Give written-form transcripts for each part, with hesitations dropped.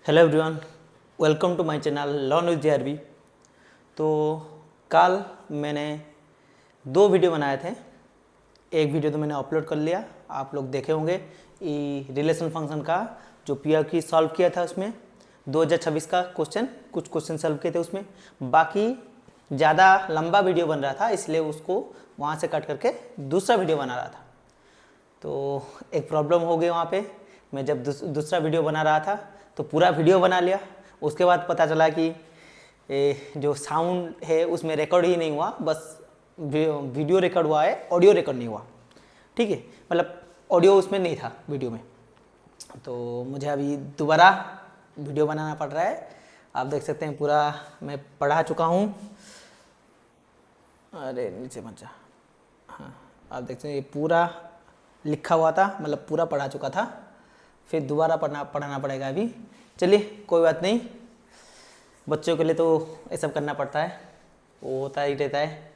Hello everyone, welcome to my channel learn with JRB. तो कल मैंने 2 वीडियो बनाए थे। एक वीडियो तो मैंने अपलोड कर लिया, आप लोग देखे होंगे। रिलेशन फंक्शन का जो पीआर की सॉल्व किया था, उसमें 2026 का कुछ क्वेश्चन सॉल्व किए थे उसमें। बाकी ज़्यादा लंबा वीडियो बन रहा था, इसलिए उसको वहाँ से कट करके दूसरा वीडियो बना रहा था। तो एक प्रॉब्लम हो गई वहाँ पे। मैं जब दूसरा वीडियो बना रहा था तो पूरा वीडियो बना लिया। उसके बाद पता चला कि जो साउंड है उसमें रिकॉर्ड ही नहीं हुआ, बस वीडियो रिकॉर्ड हुआ है, ऑडियो रिकॉर्ड नहीं हुआ। ठीक है, मतलब ऑडियो उसमें नहीं था वीडियो में। तो मुझे अभी दोबारा वीडियो बनाना पड़ रहा है। आप देख सकते हैं पूरा मैं पढ़ा चुका हूँ। अरे नीचे मत जा। हाँ, आप देखते हैं ये पूरा लिखा हुआ था, मतलब पूरा पढ़ा चुका था। फिर दोबारा पढ़ाना पड़ेगा अभी। चलिए कोई बात नहीं, बच्चों के लिए तो ये सब करना पड़ता है, वो होता ही रहता है।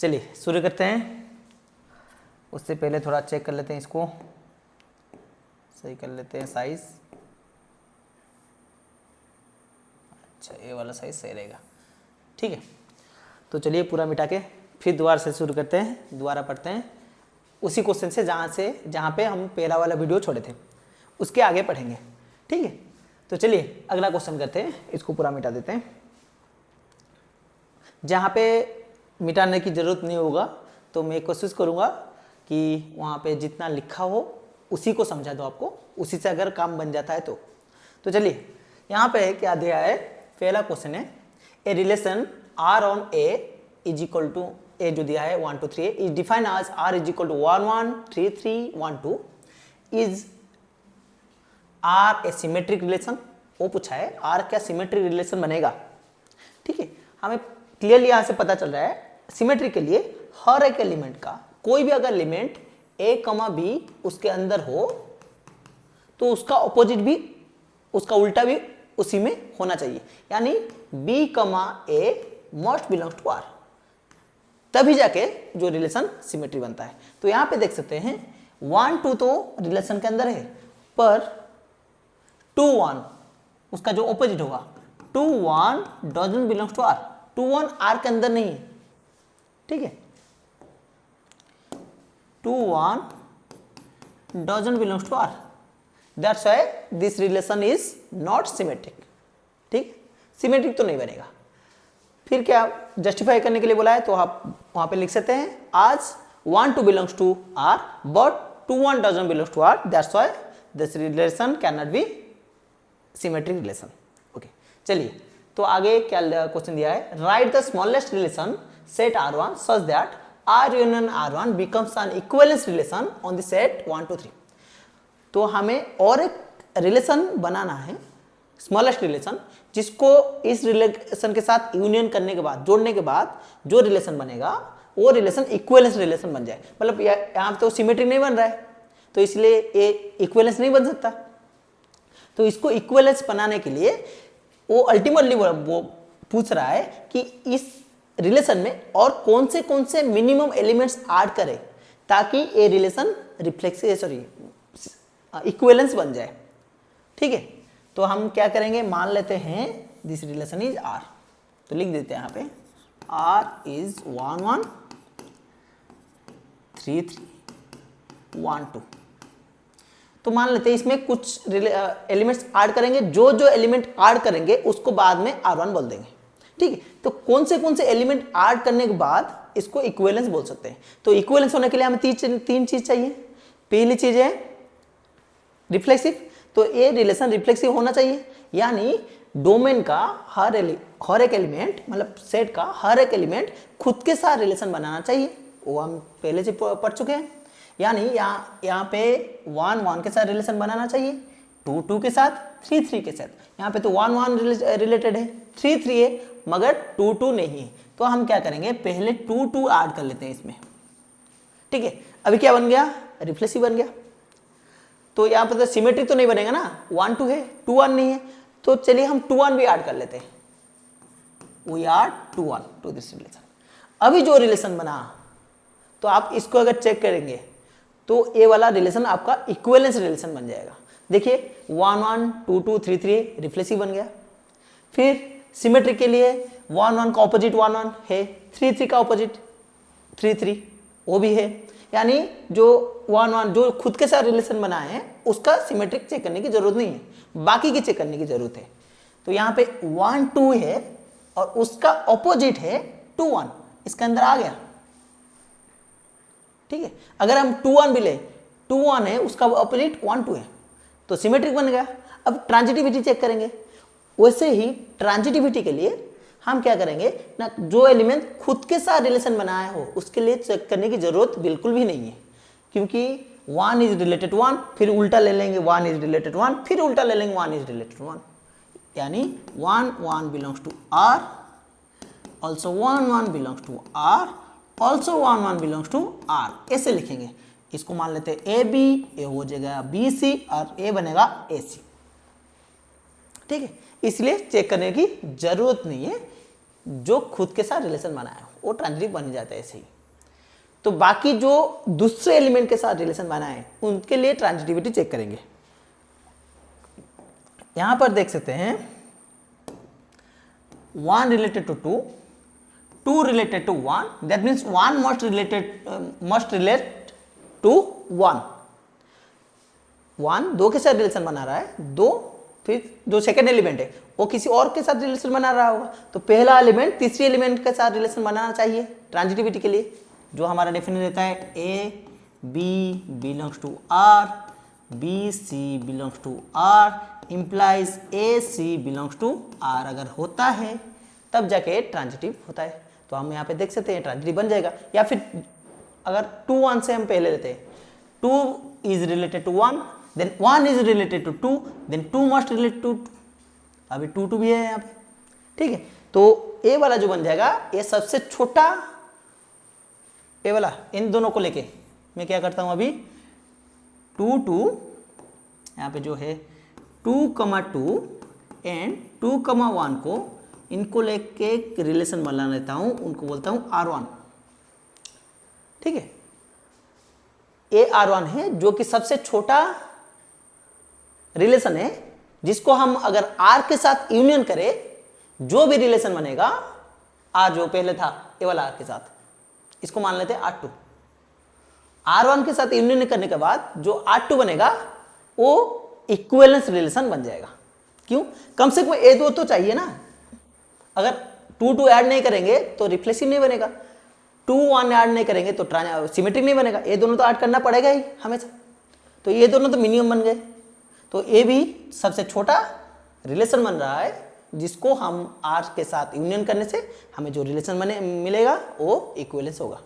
चलिए शुरू करते हैं। उससे पहले थोड़ा चेक कर लेते हैं, इसको सही कर लेते हैं साइज़। अच्छा, ये वाला साइज़ सही रहेगा। ठीक है, तो चलिए पूरा मिटा के फिर दोबारा से शुरू करते हैं, दोबारा पढ़ते हैं उसी क्वेश्चन से जहाँ पे हम पहला वाला वीडियो छोड़े थे, उसके आगे पढ़ेंगे। ठीक है, तो चलिए अगला क्वेश्चन करते हैं। इसको पूरा मिटा देते हैं। जहाँ पे मिटाने की ज़रूरत नहीं होगा तो मैं कोशिश करूँगा कि वहाँ पे जितना लिखा हो उसी को समझा दो आपको, उसी से अगर काम बन जाता है तो चलिए यहाँ पे क्या दिया है। पहला क्वेश्चन है, a relation R on A is equal to A जो दिया है 1 2 3 is defined as R is equal to 1 1 3 3 1 2 is R a symmetric relation. वो पूछा है आर क्या सिमेट्रिक रिलेशन बनेगा। ठीक है, हमें क्लियरली यहाँ से पता चल रहा है सिमेट्रिक के लिए हर एक एलिमेंट का कोई भी अगर एलिमेंट ए कमा बी उसके अंदर हो तो उसका ऑपोजिट भी, उसका उल्टा भी उसी में होना चाहिए। यानी B comma A must belongs to R, तभी जाके जो रिलेशन सिमेट्री बनता है। तो यहाँ पे देख सकते हैं 1 2 तो रिलेशन के अंदर है, पर 2 1 उसका जो ऑपोजिट होगा 2 1 doesn't belongs to R. 2 1 R के अंदर नहीं है। ठीक है, 2 1 doesn't belongs to R, that's why this relation is not symmetric. ठीक, सिमेट्रिक तो नहीं बनेगा। फिर क्या जस्टिफाई करने के लिए बोला है, तो आप वहां पे लिख सकते हैं as 1 2 belongs to R but 2 1 doesn't belongs to R, that's why this relation can not be symmetric relation. Okay, चलिए तो आगे क्या क्वेश्चन दिया है, right the smallest relation set R1 such that R union R1 becomes an equivalence relation on the set 1 2 3। तो हमें और एक रिलेशन बनाना है, स्मॉलेस्ट रिलेशन, जिसको इस रिलेशन के साथ यूनियन करने के बाद, जोड़ने के बाद जो रिलेशन बनेगा वो रिलेशन इक्विवेलेंस रिलेशन बन जाए। मतलब यहाँ तो सिमेट्रिक नहीं बन रहा है, तो इसलिए ये इक्विवेलेंस नहीं बन सकता। तो इसको इक्विवेलेंस बनाने के लिए वो अल्टीमेटली वो पूछ रहा है कि इस रिलेशन में और कौन से मिनिमम एलिमेंट्स ऐड करें ताकि ये रिलेशन इक्विवेलेंस बन जाए। ठीक है, तो हम क्या करेंगे, मान लेते हैं दिस रिलेशन इज आर, तो लिख देते हैं यहाँ पे आर इज 1 1 3 3 1 2। तो मान लेते हैं इसमें कुछ एलिमेंट्स ऐड करेंगे, जो एलिमेंट ऐड करेंगे उसको बाद में R1 बोल देंगे। ठीक है, तो कौन से एलिमेंट ऐड करने के बाद इसको इक्विवेलेंस बोल सकते हैं। तो इक्विवेलेंस होने के लिए हमें तीन चीज चाहिए। पहली चीज है रिफ्लेक्सिव, तो ये रिलेशन रिफ्लेक्सिव होना चाहिए, यानी डोमेन का हर एक एलिमेंट, मतलब सेट का हर एक एलिमेंट खुद के साथ रिलेशन बनाना चाहिए। वो हम पहले से पढ़ चुके हैं। यानी यहाँ पे 1 1 के साथ रिलेशन बनाना चाहिए, 2 2 के साथ, 3 3 के साथ। यहाँ पे तो 1 1 रिलेटेड है, 3 3 है, मगर 2 2 नहीं है। तो हम क्या करेंगे, पहले 2 2 ऐड कर लेते हैं इसमें। ठीक है, अभी क्या बन गया, रिफ्लेक्सिव बन गया। तो यहाँ पे तो सिमेट्रिक तो नहीं बनेगा ना, 1 2 है, 2 1 नहीं है। तो चलिए हम 2 1 भी ऐड कर लेते हैं। We add 2 1 to this relation. अभी जो रिलेशन बना, तो आप इसको अगर चेक करेंगे तो ये वाला रिलेशन आपका इक्विवेलेंस रिलेशन बन जाएगा। देखिए 1 1 2 2 3 3 रिफ्लेक्सिव बन गया। फिर सिमेट्रिक के लिए 1 1 का ऑपोजिट 1 1 है, 3 3 का ऑपोजिट 3 3 वो भी है। यानी जो 1 1 जो खुद के साथ रिलेशन बनाए हैं उसका सिमेट्रिक चेक करने की जरूरत नहीं है, बाकी की चेक करने की जरूरत है। तो यहाँ पे 1 2 है और उसका ऑपोजिट है 2 1, इसके अंदर आ गया। ठीक है, अगर हम 2 1 भी ले, 2 1 है उसका ऑपोजिट 1 2 है तो सिमेट्रिक बन गया। अब ट्रांजिटिविटी चेक करेंगे। वैसे ही ट्रांजिटिविटी के लिए हम क्या करेंगे ना, जो एलिमेंट खुद के साथ रिलेशन बनाया हो उसके लिए चेक करने की जरूरत बिल्कुल भी नहीं है, क्योंकि 1 इज रिलेटेड 1, फिर उल्टा ले लेंगे 1 इज रिलेटेड 1, फिर उल्टा ले लेंगे 1 इज रिलेटेड 1, यानी 1 1 belongs to R, also 1 1 belongs to R, also 1 1 belongs to R, ऐसे लिखेंगे। इसको मान लेते हैं ए बी, ए हो जाएगा बी सी और ए बनेगा ए सी। ठीक है, इसलिए चेक करने की जरूरत नहीं है, जो खुद के साथ रिलेशन बनाया हो वो ट्रांजिटिव बन जाता है ऐसे ही। तो बाकी जो दूसरे एलिमेंट के साथ रिलेशन बनाए उनके लिए ट्रांजिटिविटी चेक करेंगे। यहां पर देख सकते हैं 1 related to 2, 2 related to 1, that means 1 must relate to 1। 1 2 के साथ रिलेशन बना रहा है, 2 फिर जो सेकेंड एलिमेंट है वो किसी और के साथ रिलेशन बना रहा होगा, तो पहला एलिमेंट तीसरी एलिमेंट के साथ रिलेशन बनाना चाहिए ट्रांजिटिविटी के लिए, जो हमारा डेफिनेशन देता है a B belongs to R, b C belongs to R implies a c belongs to R. अगर होता है तब जाके ट्रांजिटिव होता है। तो हम यहाँ पे देख सकते हैं ट्रांजिटिव बन जाएगा। या फिर अगर 2 1 से हम पहले लेते हैं, 2 is related to 1, then 1 is related to 2, then 2 must relate to 2, अभी 2 2 भी है यहाँ पे। ठीक है, तो ए वाला जो बन जाएगा ये सबसे छोटा ए वाला, इन दोनों को लेके मैं क्या करता हूँ अभी 2 2 यहाँ पे जो है 2 2 एंड 2 1 को इनको लेके एक रिलेशन बना लेता हूँ, उनको बोलता हूँ R1। ठीक है, ए R1 है जो कि सबसे छोटा रिलेशन है, जिसको हम अगर R के साथ यूनियन करें जो भी रिलेशन बनेगा, R जो पहले था ए वाला R के साथ, इसको मान लेते हैं R2। R1 के साथ यूनियन करने के बाद जो R2 बनेगा वो इक्विवेलेंस रिलेशन बन जाएगा। क्यों? कम से कम ए दो तो चाहिए ना। अगर 2 2 ऐड नहीं करेंगे तो रिफ्लेक्सिव नहीं बनेगा, 2 1 ऐड नहीं करेंगे तो सिमेट्रिक नहीं बनेगा, ये दोनों तो ऐड करना पड़ेगा ही हमेशा। तो ये दोनों तो मिनिमम बन गए। तो ये भी सबसे छोटा रिलेशन बन रहा है, जिसको हम R के साथ यूनियन करने से हमें जो रिलेशन बने मिलेगा वो इक्विवेलेंस होगा।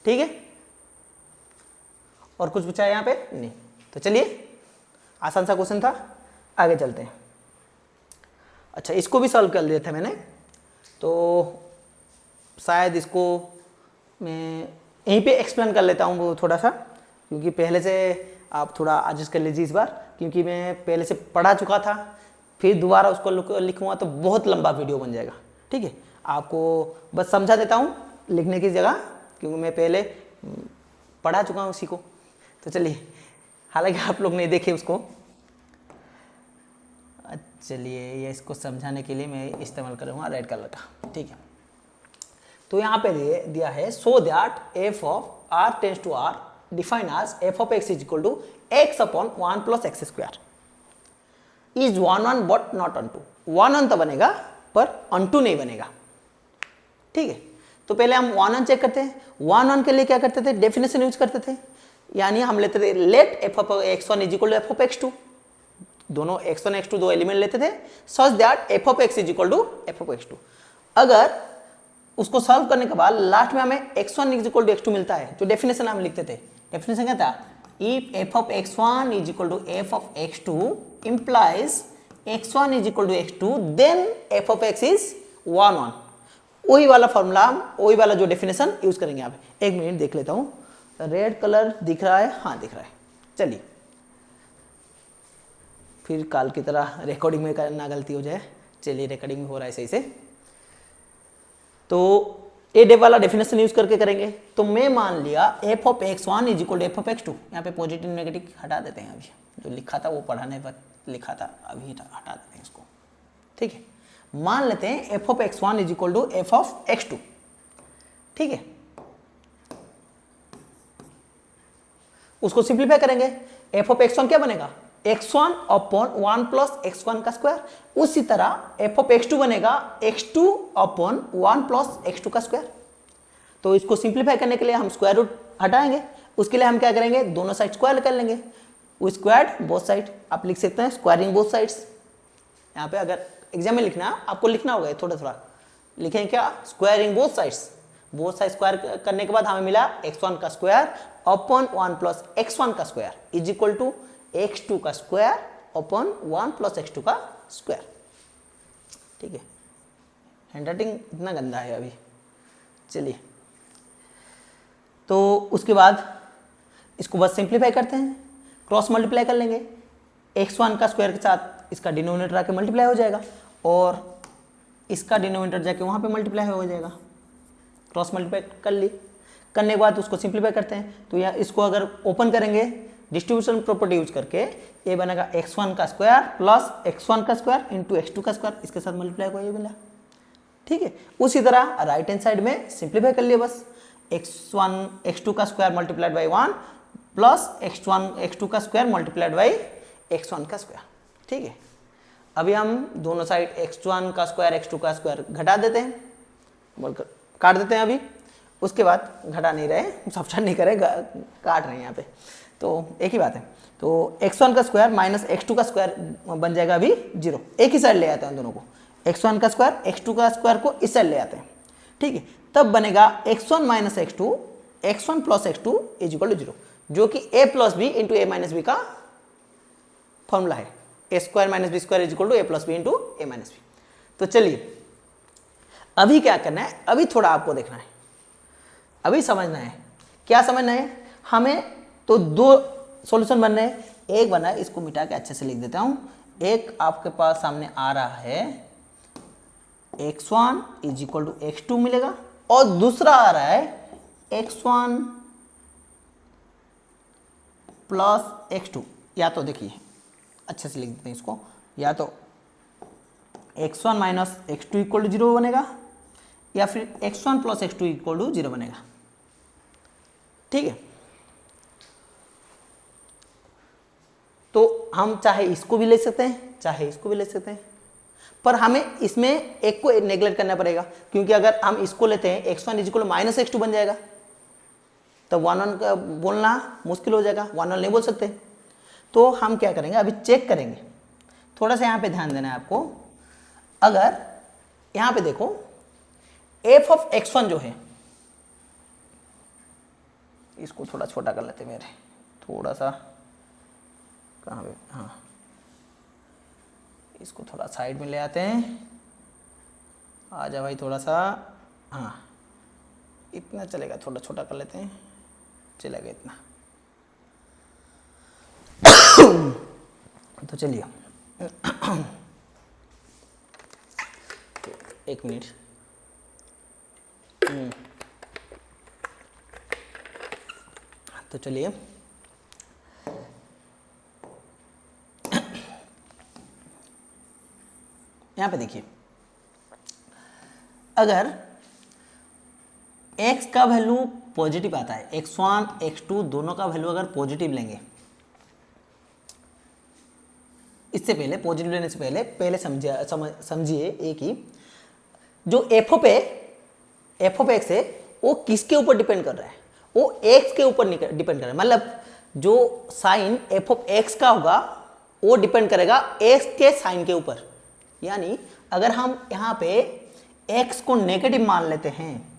ठीक है, और कुछ पूछा है यहाँ पे? नहीं। तो चलिए, आसान सा क्वेश्चन था, आगे चलते हैं। अच्छा, इसको भी सॉल्व कर लिया था मैंने, तो शायद इसको मैं यहीं पे एक्सप्लेन कर लेता हूँ थोड़ा सा, क्योंकि पहले से आप थोड़ा एडजस्ट कर लीजिए इस बार, क्योंकि मैं पहले से पढ़ा चुका था, फिर दोबारा उसको लिखूँगा तो बहुत लंबा वीडियो बन जाएगा। ठीक है, आपको बस समझा देता हूँ लिखने की जगह, क्योंकि मैं पहले पढ़ा चुका हूँ उसी को। तो चलिए, हालांकि आप लोग नहीं देखे उसको, चलिए ये इसको समझाने के लिए मैं इस्तेमाल करूँगा रेड कलर का। ठीक है, तो यहाँ पे दिया है so that f of R tends to R define as f of x is equal to x upon 1 plus x square is 1 1 but not on 2। 1 1 तो बनेगा पर ऑन 2 नहीं बनेगा। ठीक है, तो पहले हम 1 1 चेक करते हैं। 1 1 के लिए क्या करते थे? डेफिनेशन यूज करते थे, यानी हम लेते थे let f of x1 is equal to f of x2, दोनों x1 x2 दो एलिमेंट लेते थे, such that f of x is equal to f of x2। अगर उसको सॉल्व करने के बाद लास्ट में हमें x1 is equal to x2 मिलता है, जो डेफिनेशन हम लिखते थे, डेफिनेशन क्या था? If f of x1 is equal to f of x2 implies x1 is equal to x2 then f of x is 1 1। वही वाला फॉर्मूला, वही वाला जो डेफिनेशन यूज करेंगे। आप एक मिनट देख लेता हूं, रेड कलर दिख रहा है? हाँ दिख रहा है। चलिए, फिर काल की तरह रिकॉर्डिंग में ना गलती हो जाए। चलिए, रिकॉर्डिंग हो रहा है सही से। तो ए डेफ वाला डेफिनेशन यूज करके करेंगे। तो मैं मान लिया f of x one is equal to f of x two. यहाँ पे पॉजिटिव नेगेटिव हटा देते हैं, अभी जो लिखा था वो पढ़ाने पर लिखा था, अभी हटा देते हैं इसको। ठीक है, मान लेते हैं f of x one is equal to f of x two. ठीक है, उसको सिंप्लीफाई करेंगे। एफ ऑफ एक्स वन क्या बनेगा, x1 अपॉन 1 प्लस x1 का स्क्वायर। उसी तरह एफ ऑफ x2 बनेगा x2 अपॉन 1 प्लस x2 का स्क्वायर। तो इसको सिंप्लीफाई करने के लिए हम स्क्वायर रूट हटाएंगे, उसके लिए हम क्या करेंगे, दोनों साइड स्क्वायर कर लेंगे। वो स्क्वायर्ड बोथ साइड, आप लिख सकते हैं स्क्वायरिंग बोथ साइड्स। यहाँ पे अगर एग्जाम में लिखना आपको लिखना होगा, थोड़ा थोड़ा लिखें क्या, squaring both sides. Both side square करने के बाद हमें मिला x1 का स्क्वायर अपॉन 1 प्लस x1 का square is equal to x2 का स्क्वायर अपॉन 1 प्लस x2 का स्क्वायर। ठीक है, हैंडराइटिंग इतना गंदा है अभी। चलिए, तो उसके बाद इसको बस सिंप्लीफाई करते हैं, क्रॉस मल्टीप्लाई कर लेंगे। x1 का स्क्वायर के साथ इसका डिनोमिनेटर आके मल्टीप्लाई हो जाएगा और इसका डिनोमिनेटर जाके वहाँ पे मल्टीप्लाई हो जाएगा। क्रॉस मल्टीप्लाई कर ली, करने के बाद उसको सिंप्लीफाई करते हैं। तो यहाँ इसको अगर ओपन करेंगे डिस्ट्रीब्यूशन प्रॉपर्टी यूज करके, ये बनेगा x1 का स्क्वायर प्लस x1 का स्क्वायर इंटू x2 का स्क्वायर, इसके साथ मल्टीप्लाई हुआ, ये मिला। ठीक है, उसी तरह राइट हैंड साइड में सिंप्लीफाई कर लिए बस, x2 का square multiplied by 1 plus x2 का स्क्वायर मल्टीप्लाइड बाई x1 का स्क्वायर। ठीक है, अभी हम दोनों साइड x1 का स्क्वायर x2 का स्क्वायर घटा देते हैं, काट देते हैं। अभी उसके बाद घटा नहीं रहे, सब्ट्रैक्ट नहीं करें, काट रहे हैं यहाँ पे, तो एक ही बात है। तो x1 का स्क्वायर माइनस x2 का स्क्वायर बन जाएगा अभी 0। एक ही साइड ले आते हैं दोनों को, x1 का स्क्वायर x2 का स्क्वायर को इस साइड ले आते हैं। ठीक है, तब बनेगा x1 minus x2 x1 plus x2 is equal to 0, जो कि a plus b into a minus b का फॉर्मूला है। A square minus b square is equal to a plus b into a minus b. तो चलिए, अभी क्या करना है, अभी थोड़ा आपको देखना है, अभी समझना है। क्या समझना है हमें, तो दो सॉल्यूशन बन रहे हैं। एक बना है, इसको मिटा के अच्छे से लिख देता हूं। एक आपके पास सामने आ रहा है x1 is equal to x2 मिलेगा, और दूसरा आ रहा है x1 प्लस x2। या तो देखिए अच्छे से लिख देते हैं इसको, या तो x1 minus x2 equal to 0 बनेगा, या फिर x1 plus x2 equal to 0 बनेगा। ठीक है, तो हम चाहे इसको भी ले सकते हैं, चाहे इसको भी ले सकते हैं, पर हमें इसमें एक को नेग्लेक्ट करना पड़ेगा, क्योंकि अगर हम इसको लेते हैं x1 is equal minus x2 बन जाएगा, तो 1 का बोलना मुश्किल हो जाएगा, 1 नहीं बोल सकते। तो हम क्या करेंगे, अभी चेक करेंगे। थोड़ा सा यहाँ पे ध्यान देना है आपको। अगर यहाँ पे देखो f ऑफ x1 जो है, इसको थोड़ा छोटा कर लेते हैं, मेरे थोड़ा सा कहाँ पे, हाँ इसको थोड़ा साइड में ले आते हैं। आ जा भाई थोड़ा सा, हाँ इतना चलेगा, थोड़ा छोटा कर लेते हैं, चलेगा इतना। तो चलिए एक मिनट, तो चलिए यहाँ पे देखिए, अगर x का वैल्यू पॉजिटिव आता है, x1 x2 दोनों का वैल्यू अगर पॉजिटिव लेंगे, इससे पहले पॉजिटिव लेने से पहले समझिए एक ही, जो एफ ऑफ एक्स है वो किसके ऊपर डिपेंड कर रहा है, वो x के ऊपर डिपेंड कर रहा है। मतलब जो साइन एफ ऑफ एक्स का होगा वो डिपेंड करेगा x के साइन के ऊपर। यानी अगर हम यहाँ पे x को नेगेटिव मान लेते हैं,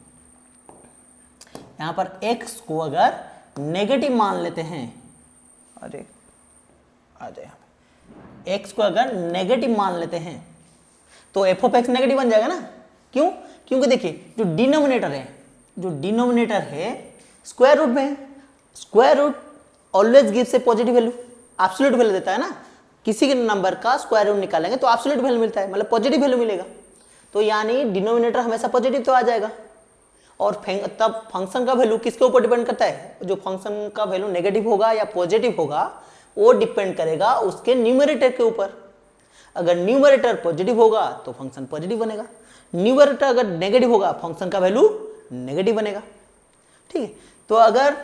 यहाँ पर x को अगर नेगेटिव मान लेते हैं, अरे आ जाए, x को अगर नेगेटिव मान लेते हैं तो एफ ऑफ एक्स नेगेटिव बन जाएगा ना। क्यों? क्योंकि देखिए जो डिनोमिनेटर है स्क्वायर रूट में है, square root always gives a positive value, absolute value देता है ना। किसी के नंबर का स्क्वायर रूट निकालेंगे तो एब्सोल्यूट वैल्यू मिलता है, मतलब पॉजिटिव वैल्यू मिलेगा। तो यानी डिनोमिनेटर हमेशा पॉजिटिव तो आ जाएगा। और तब फंक्शन का वैल्यू किसके ऊपर डिपेंड करता है, जो फंक्शन का वैल्यू नेगेटिव होगा या पॉजिटिव होगा वो डिपेंड करेगा उसके न्यूमरेटर के ऊपर। अगर न्यूमरेटर पॉजिटिव होगा तो फंक्शन पॉजिटिव बनेगा, न्यूमरेटर अगर नेगेटिव होगा फंक्शन का वैल्यू नेगेटिव बनेगा। ठीक है, तो अगर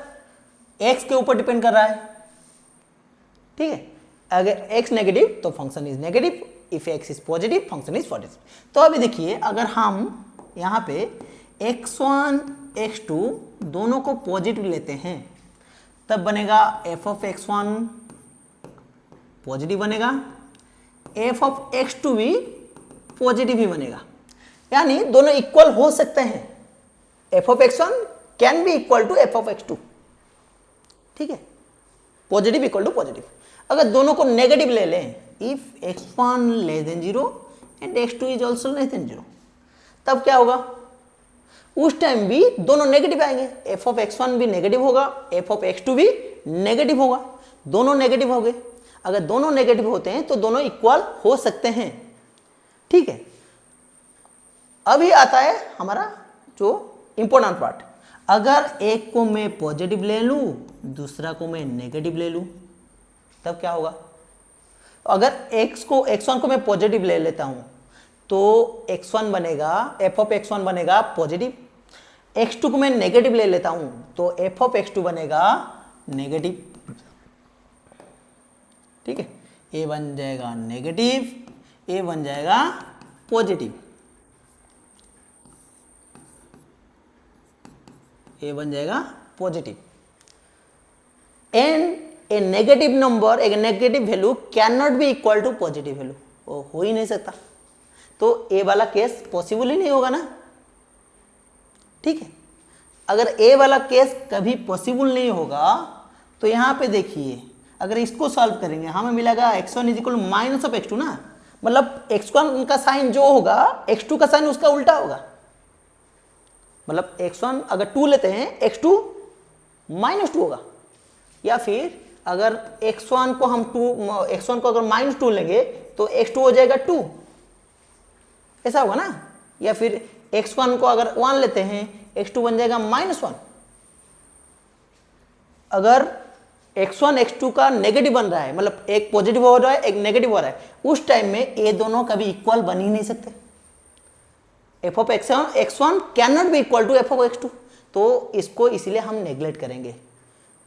x के ऊपर डिपेंड कर रहा है, ठीक है, अगर x नेगेटिव तो function is negative, if x is positive function is positive. तो अभी देखिए अगर हम यहाँ पे x1 x2 दोनों को पॉजिटिव लेते हैं तब बनेगा f ऑफ x1 पॉजिटिव बनेगा, f ऑफ x2 भी पॉजिटिव ही बनेगा, यानी दोनों इक्वल हो सकते हैं। f of x1 can be equal to f of x2, ठीक है, पॉजिटिव इक्वल टू पॉजिटिव। अगर दोनों को नेगेटिव ले लें, if x1 less than 0 and x2 is also less than 0, तब क्या होगा, उस टाइम भी दोनों नेगेटिव आएंगे, f ऑफ x1 भी नेगेटिव होगा, f ऑफ x2 भी नेगेटिव होगा, दोनों नेगेटिव हो गए। अगर दोनों नेगेटिव होते हैं तो दोनों इक्वल हो सकते हैं। ठीक है, अभी आता है हमारा जो इंपॉर्टेंट पार्ट, अगर एक को मैं पॉजिटिव ले लूं दूसरा को मैं नेगेटिव ले लूं तब क्या होगा। अगर x1 को मैं पॉजिटिव ले लेता हूं तो x1 बनेगा, f ऑफ x1 बनेगा पॉजिटिव, x2 को मैं नेगेटिव ले लेता हूं तो f ऑफ x2 बनेगा नेगेटिव। ठीक है, a बन जाएगा नेगेटिव, a बन जाएगा पॉजिटिव, a बन जाएगा positive. And a negative number, एक negative value can not be equal to positive value, वो हो ही नहीं सकता, तो ए वाला केस पॉसिबल ही नहीं होगा ना। ठीक है, अगर ए वाला केस कभी पॉसिबल नहीं होगा तो यहां पे देखिए अगर इसको सॉल्व करेंगे हमें मिलेगा x1 is equal minus of x2 ना, मतलब x1 का साइन जो होगा x2 का साइन उसका उल्टा होगा, मतलब x1 अगर 2 लेते हैं x2 माइनस 2 होगा, या फिर अगर x1 को अगर माइनस 2 लेंगे तो x2 हो जाएगा 2, ऐसा होगा ना। या फिर x1 को अगर 1 लेते हैं x2 बन जाएगा -1। अगर x1 x2 का नेगेटिव बन रहा है, मतलब एक पॉजिटिव हो रहा है एक नेगेटिव हो रहा है, उस टाइम में ये दोनों कभी इक्वल बन ही नहीं सकते। f of x1 can not be equal to f of x2, तो इसको इसीलिए हम नेग्लेक्ट करेंगे।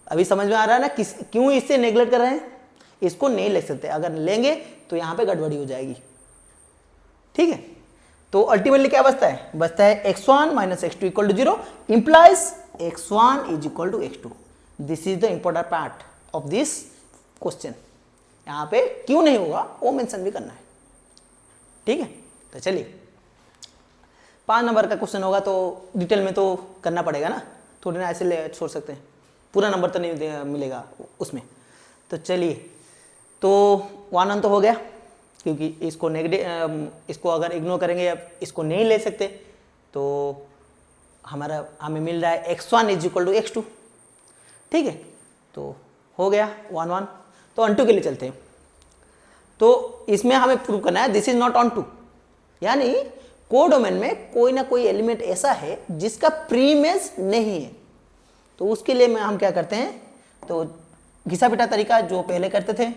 अभी समझ में आ रहा है ना क्यों इससे नेग्लेक्ट कर रहे हैं, इसको नहीं ले सकते, अगर लेंगे तो यहां पे गड़बड़ी हो जाएगी। ठीक है, तो अल्टीमेटली क्या बचता है x1 minus x2 equal to 0 implies x1 is equal to x2। This is the important part of this question, यहां पे क्यों नहीं होगा वो मेंशन भी करना है। ठीक है, तो चलिए 5 नंबर का क्वेश्चन होगा तो डिटेल में तो करना पड़ेगा ना, थोड़ी ना ऐसे ले छोड़ सकते हैं, पूरा नंबर तो नहीं मिलेगा उसमें। तो चलिए, तो 1 तो हो गया, क्योंकि इसको नेगेटिव, इसको अगर इग्नोर करेंगे या इसको नहीं ले सकते तो हमें मिल रहा है x1 is equal to x2। ठीक है, तो हो गया 1 तो ऑन टू के लिए चलते हैं। तो इसमें हमें प्रूव करना है this is not onto, यानी कोडोमेन में कोई ना कोई एलिमेंट ऐसा है जिसका प्रीमेस नहीं है। तो उसके लिए हम क्या करते हैं, तो घिसा पिटा तरीका जो पहले करते थे,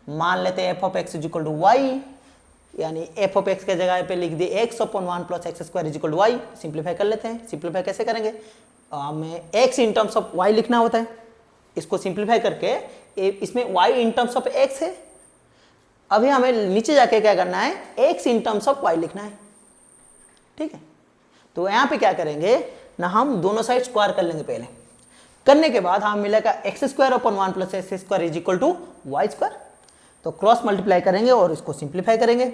मान लेते हैं f of x is equal to y, यानी f ऑफ x के जगह पे लिख दिए x upon 1 plus x square is equal to y. Simplify कर लेते हैं, सिंप्लीफाई कैसे करेंगे, हमें x in terms of y लिखना होता है, इसको सिंप्लीफाई करके इसमें y in terms of x है, अभी हमें नीचे जाके क्या करना है x in terms of y लिखना है। ठीक है, तो यहाँ पे क्या करेंगे ना, हम दोनों साइड स्क्वायर कर लेंगे, पहले करने के बाद हमें मिलेगा x square upon 1 plus x square is equal to y square. तो क्रॉस मल्टीप्लाई करेंगे और इसको सिंप्लीफाई करेंगे,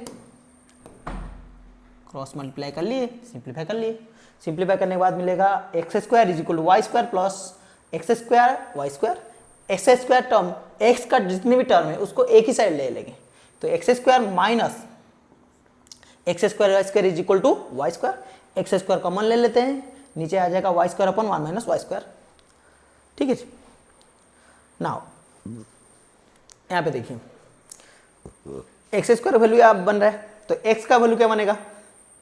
क्रॉस मल्टीप्लाई कर लिए, सिंप्लीफाई कर लिए, सिंप्लीफाई करने के बाद मिलेगा x square is equal to y square plus x square y square. X square term, x का जितने भी टर्म है उसको एक ही साइड ले लेंगे, तो x square minus x square y square is equal to y square. X square common ले लेते हैं, नीचे आ जाएगा y square upon 1 minus y square. ठीक है जी, नाउ यहाँ पे देखिए एक्स स्क्वायर वैल्यू आप बन रहा है, तो एक्स का वैल्यू क्या बनेगा,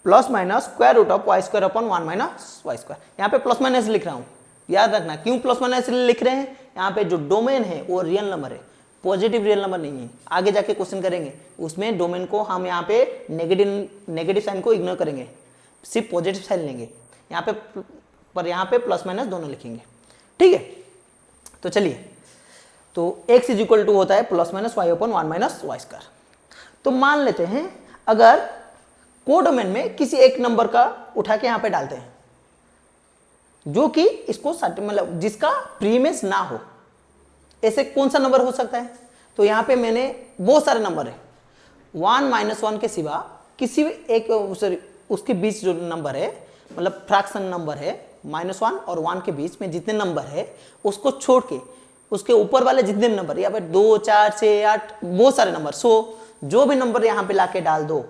plus minus square root of y square upon 1 minus y square. यहाँ पे प्लस माइनस लिख रहा हूँ, याद रखना क्यों प्लस माइनस लिख रहे हैं। यहाँ पे जो डोमेन है वो रियल नंबर है, पॉजिटिव रियल नंबर नहीं है। आगे जाके क्वेश्चन करेंगे उसमें डोमेन को हम यहाँ पे नेगेटिव साइन को इग्नोर करेंगे, सिर्फ पॉजिटिव साइन लेंगे। यहाँ पे प्लस माइनस दोनों लिखेंगे, ठीक है। तो चलिए, तो x इज इक्वल टू होता है plus minus y upon 1 minus y square. तो मान लेते हैं अगर कोडोमेन में किसी एक नंबर का उठा के यहाँ पे डालते हैं जो कि इसको मतलब जिसका प्रीमिस ना हो, ऐसे कौन सा नंबर हो सकता है। तो यहाँ पे मैंने बहुत सारे नंबर है, 1 माइनस 1 के सिवा किसी भी एक उसके बीच जो नंबर है, मतलब फ्रैक्शन नंबर है, -1 और 1 के बीच में जितने नंबर है उसको छोड़ के उसके ऊपर वाले जितने नंबर, यहाँ पे 2, 4, 6, 8 बहुत सारे नंबर, 100 जो भी नंबर यहाँ पे लाके डाल दो,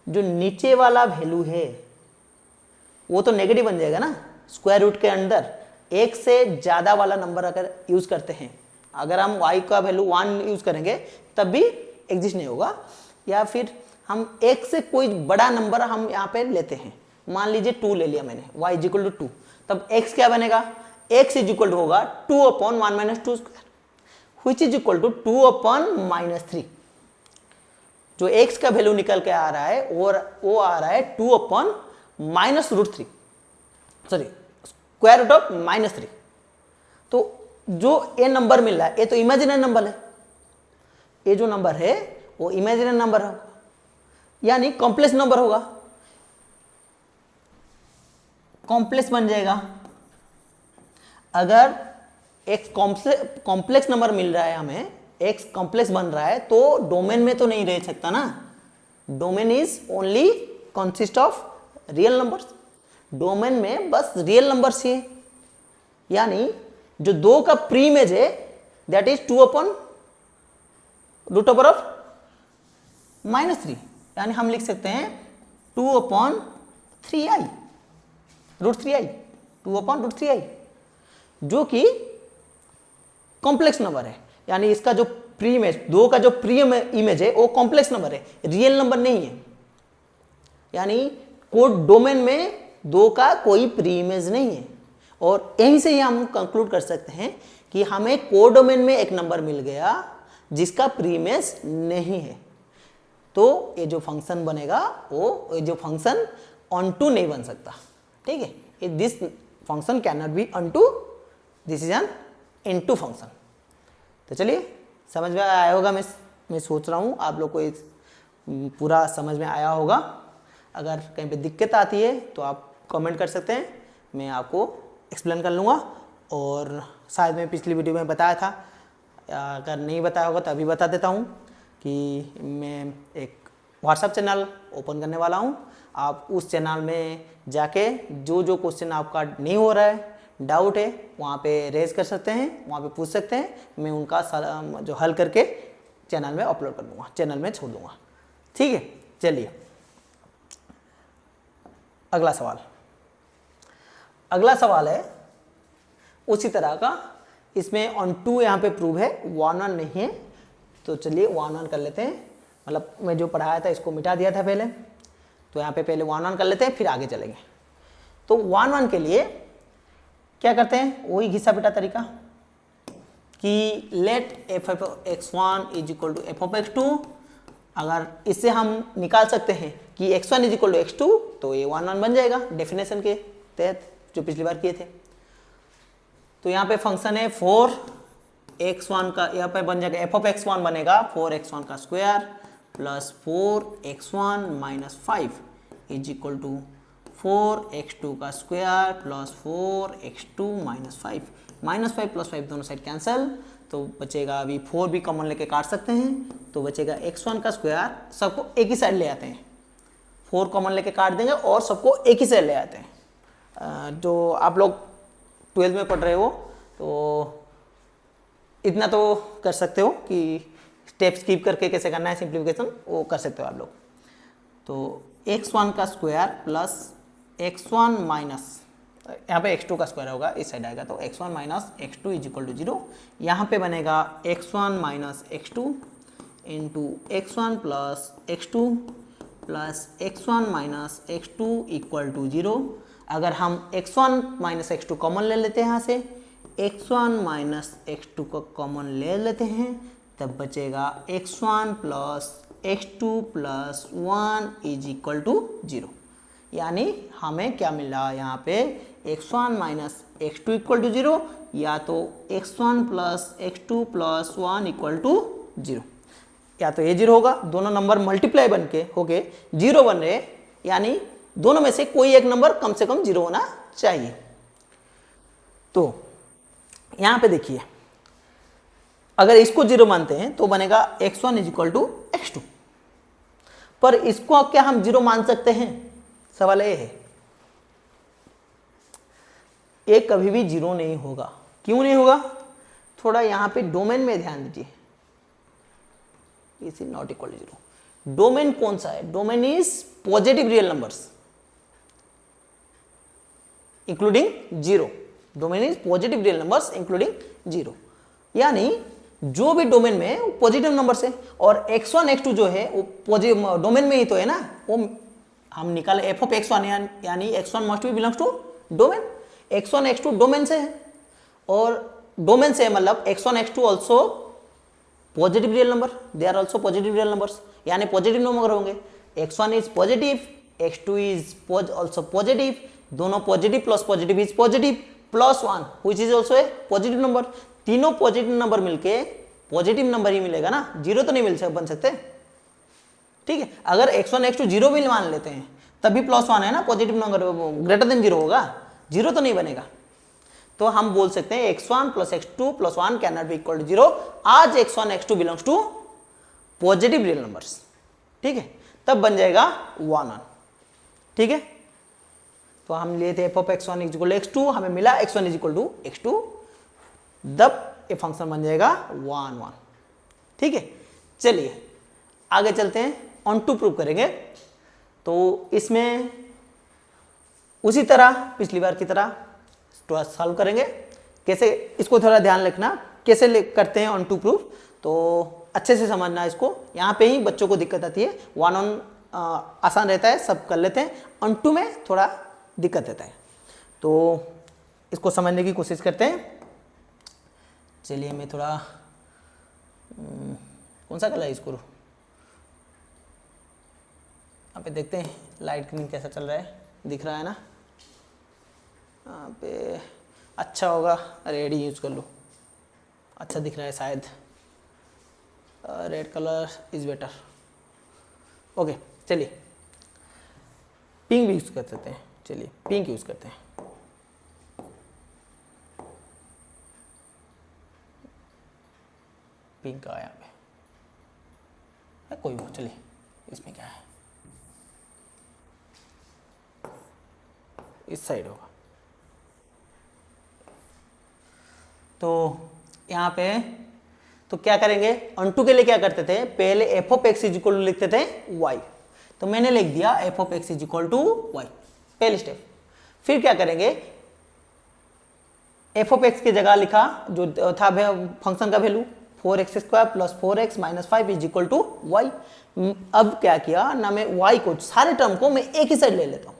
जो नीचे वाला वैल्यू है वो तो नेगेटिव बन जाएगा ना। स्क्वायर रूट के अंदर एक से ज़्यादा वाला नंबर अगर यूज़ करते हैं, अगर हम y का वैल्यू 1 यूज़ करेंगे तब भी एग्जिस्ट नहीं होगा। या फिर हम एक से कोई बड़ा नंबर हम यहाँ पे लेते हैं, मान लीजिए 2 ले लिया मैंने, y इज इक्वल टू 2, तब x क्या बनेगा, x इज इक्वल टू होगा 2 upon 1 minus 2 square, which is equal to 2 upon -3। जो x का वैल्यू निकल के आ रहा है और वो आ रहा है 2 upon -√3, sorry square root of -3। तो जो ये नंबर मिल रहा है ये तो इमेजिनरी नंबर है, ये जो नंबर है वो इमेजिनरी नंबर होगा, यानी कॉम्प्लेक्स नंबर होगा, कॉम्प्लेक्स बन जाएगा। अगर एक कॉम्प्लेक्स नंबर मिल रहा है हमें, एक्स कॉम्प्लेक्स बन रहा है, तो डोमेन में तो नहीं रह सकता ना। Domain is only consist of real numbers, domain में बस रियल नंबर्स ही है, यानी जो 2 का प्रीमेज है that is 2 upon root over of -3, यानी हम लिख सकते हैं 2 upon 3i √3i, 2 upon √3i, जो कि कॉम्प्लेक्स नंबर है। यानी इसका जो प्रीमेज 2 का जो प्रीम इमेज है वो कॉम्प्लेक्स नंबर है, रियल नंबर नहीं है। यानी कोड डोमेन में 2 का कोई प्रीमेज नहीं है। और यहीं से ही हम कंक्लूड कर सकते हैं कि हमें कोड डोमेन में एक नंबर मिल गया जिसका प्रीमेज नहीं है, तो ये जो फंक्शन बनेगा वो जो फंक्शन ऑन टू नहीं बन सकता, ठीक है। This function can not be onto, this is an into function. तो चलिए, समझ में आया होगा, मैं सोच रहा हूँ आप लोग को पूरा समझ में आया होगा। अगर कहीं पे दिक्कत आती है तो आप कमेंट कर सकते हैं, मैं आपको एक्सप्लेन कर लूँगा। और शायद मैं पिछली वीडियो में बताया था, अगर नहीं बताया होगा तो अभी बता देता हूँ कि मैं एक व्हाट्सएप चैनल ओपन करने वाला हूँ। आप उस चैनल में जाके जो क्वेश्चन आपका नहीं हो रहा है, डाउट है, वहाँ पे रेज कर सकते हैं, वहाँ पे पूछ सकते हैं, मैं उनका जो हल करके चैनल में अपलोड कर दूँगा, चैनल में छोड़ दूँगा, ठीक है। चलिए, अगला सवाल है उसी तरह का, इसमें ऑन टू यहाँ पे प्रूव है, 1 1 नहीं है। तो चलिए 1 1 कर लेते हैं, मतलब मैं जो पढ़ाया था इसको मिटा दिया था पहले, तो यहाँ पे पहले 1 1 कर लेते हैं, फिर आगे चलेंगे। तो 1 1 के लिए क्या करते हैं, वही घिसा पिटा तरीका कि late f(x1) is equal to f(x2). अगर इससे हम निकाल सकते हैं कि x1 is equal to x2, तो ये 1 1 बन जाएगा डेफिनेशन के तहत जो पिछली बार किए थे। तो यहाँ पे फंक्शन है 4x1 का, यहाँ पे बन जाएगा f(x1) बनेगा 4x1 का square plus 4x1 minus 5 is equal to 4x2 का square plus 4x2 minus 5। -5 plus 5 दोनों साइड कैंसिल, तो बचेगा, अभी 4 भी कॉमन लेके काट सकते हैं, तो बचेगा x1 का स्क्वायर, सबको एक ही साइड ले आते हैं, 4 कॉमन लेके काट देंगे और सबको एक ही साइड ले आते हैं। जो आप लोग 12th में पढ़ रहे हो तो इतना तो कर सकते हो कि स्टेप स्किप करके कैसे करना है सिंप्लीफिकेशन, वो कर सकते हो आप लोग। तो x1 का स्क्वायर प्लस x1 माइनस, यहाँ पे x2 का स्क्वायर होगा, इस साइड आएगा, तो x1 minus x2 is equal to 0। यहाँ पे बनेगा x1 minus x2 into x1 plus x2 plus x1 minus x2 equal to 0। अगर हम x1 माइनस x2 कॉमन ले लेते हैं यहाँ से, x1 माइनस x2 को कॉमन ले लेते हैं, तब बचेगा x1 plus x2 plus 1 is equal to 0। यानी हमें क्या मिला यहाँ पे, x1 minus x2 equal to 0 या तो x1 plus x2 plus 1 equal to 0। या तो ये 0 होगा, दोनों नंबर मल्टीप्लाई बन के होके 0 बन रहे, यानी दोनों में से कोई एक नंबर कम से कम 0 होना चाहिए। तो यहाँ पे देखिए, अगर इसको 0 मानते हैं तो बनेगा x1 is equal to x2, पर इसको क्या हम 0 मान सकते हैं? सवाल ये है। ये कभी भी 0 नहीं होगा। क्यों नहीं होगा? थोड़ा यहाँ पे डोमेन में ध्यान दीजिए, is not equal to 0। Domain कौन सा है? Domain is positive real numbers including 0। Domain is positive real numbers including 0, यानी जो भी डोमेन में है वो पॉजिटिव नंबर्स है। और x1 x2 जो है वो पॉजिटिव डोमेन में ही तो है ना, वो हम निकाले f ऑफ x1, यानी x1 must be belongs to domain. x1 x2 domain से है, और डोमेन से मतलब x1 x2 also positive real number, they are also positive real numbers, यानी पॉजिटिव नंबर होंगे। x1 is positive, x2 is also positive, दोनों positive plus positive is positive, plus 1 which is also a positive number. तीनों positive number मिलके positive number ही मिलेगा ना, 0 तो नहीं बन सकते। ठीक है, अगर x1 x2 0 भी मान लेते हैं तभी प्लस 1 है ना, पॉजिटिव नंबर ग्रेटर देन 0 होगा, 0 तो नहीं बनेगा। तो हम बोल सकते हैं x1 plus x2 plus 1 can not be equal to 0 as x1 x2 belongs to positive real numbers. ठीक है, तब बन जाएगा 1 1। ठीक है, तो हम लिए थे f of x1 is equal to x2, हमें मिला x1 is equal to x2, तब ये फंक्शन बन जाएगा 1 1। ठीक है, चलिए आगे चलते हैं, ऑन टू प्रूव करेंगे। तो इसमें उसी तरह पिछली बार की तरह थोड़ा सॉल्व करेंगे। कैसे, इसको थोड़ा ध्यान रखना कैसे करते हैं ऑन टू प्रूफ, तो अच्छे से समझना इसको। यहाँ पे ही बच्चों को दिक्कत आती है, 1 ऑन आसान रहता है, सब कर लेते हैं, ऑन टू में थोड़ा दिक्कत रहता है। तो इसको समझने की कोशिश करते हैं। चलिए मैं थोड़ा कौन सा कलर इसको यहाँ पे देखते हैं, लाइट क्लीन कैसा चल रहा है, दिख रहा है ना यहाँ पे? अच्छा होगा रेड यूज कर लो, अच्छा दिख रहा है शायद, red colour is better. Okay, चलिए पिंक भी यूज कर सकते हैं, चलिए पिंक यूज करते हैं। पिंक का यहाँ पे कोई वो, चलिए इसमें क्या है, इस साइड होगा। तो यहाँ पे तो क्या करेंगे, ऑन2 के लिए क्या करते थे, पहले f of x is equal to लिखते थे y, तो मैंने लिख दिया f of x is equal to y, पहली स्टेप। फिर क्या करेंगे, f ऑफ x की जगह लिखा जो था फंक्शन का value 4x² plus 4x minus 5 is equal to y। अब क्या किया ना, मैं y को सारे टर्म को मैं एक ही साइड ले लेता हूँ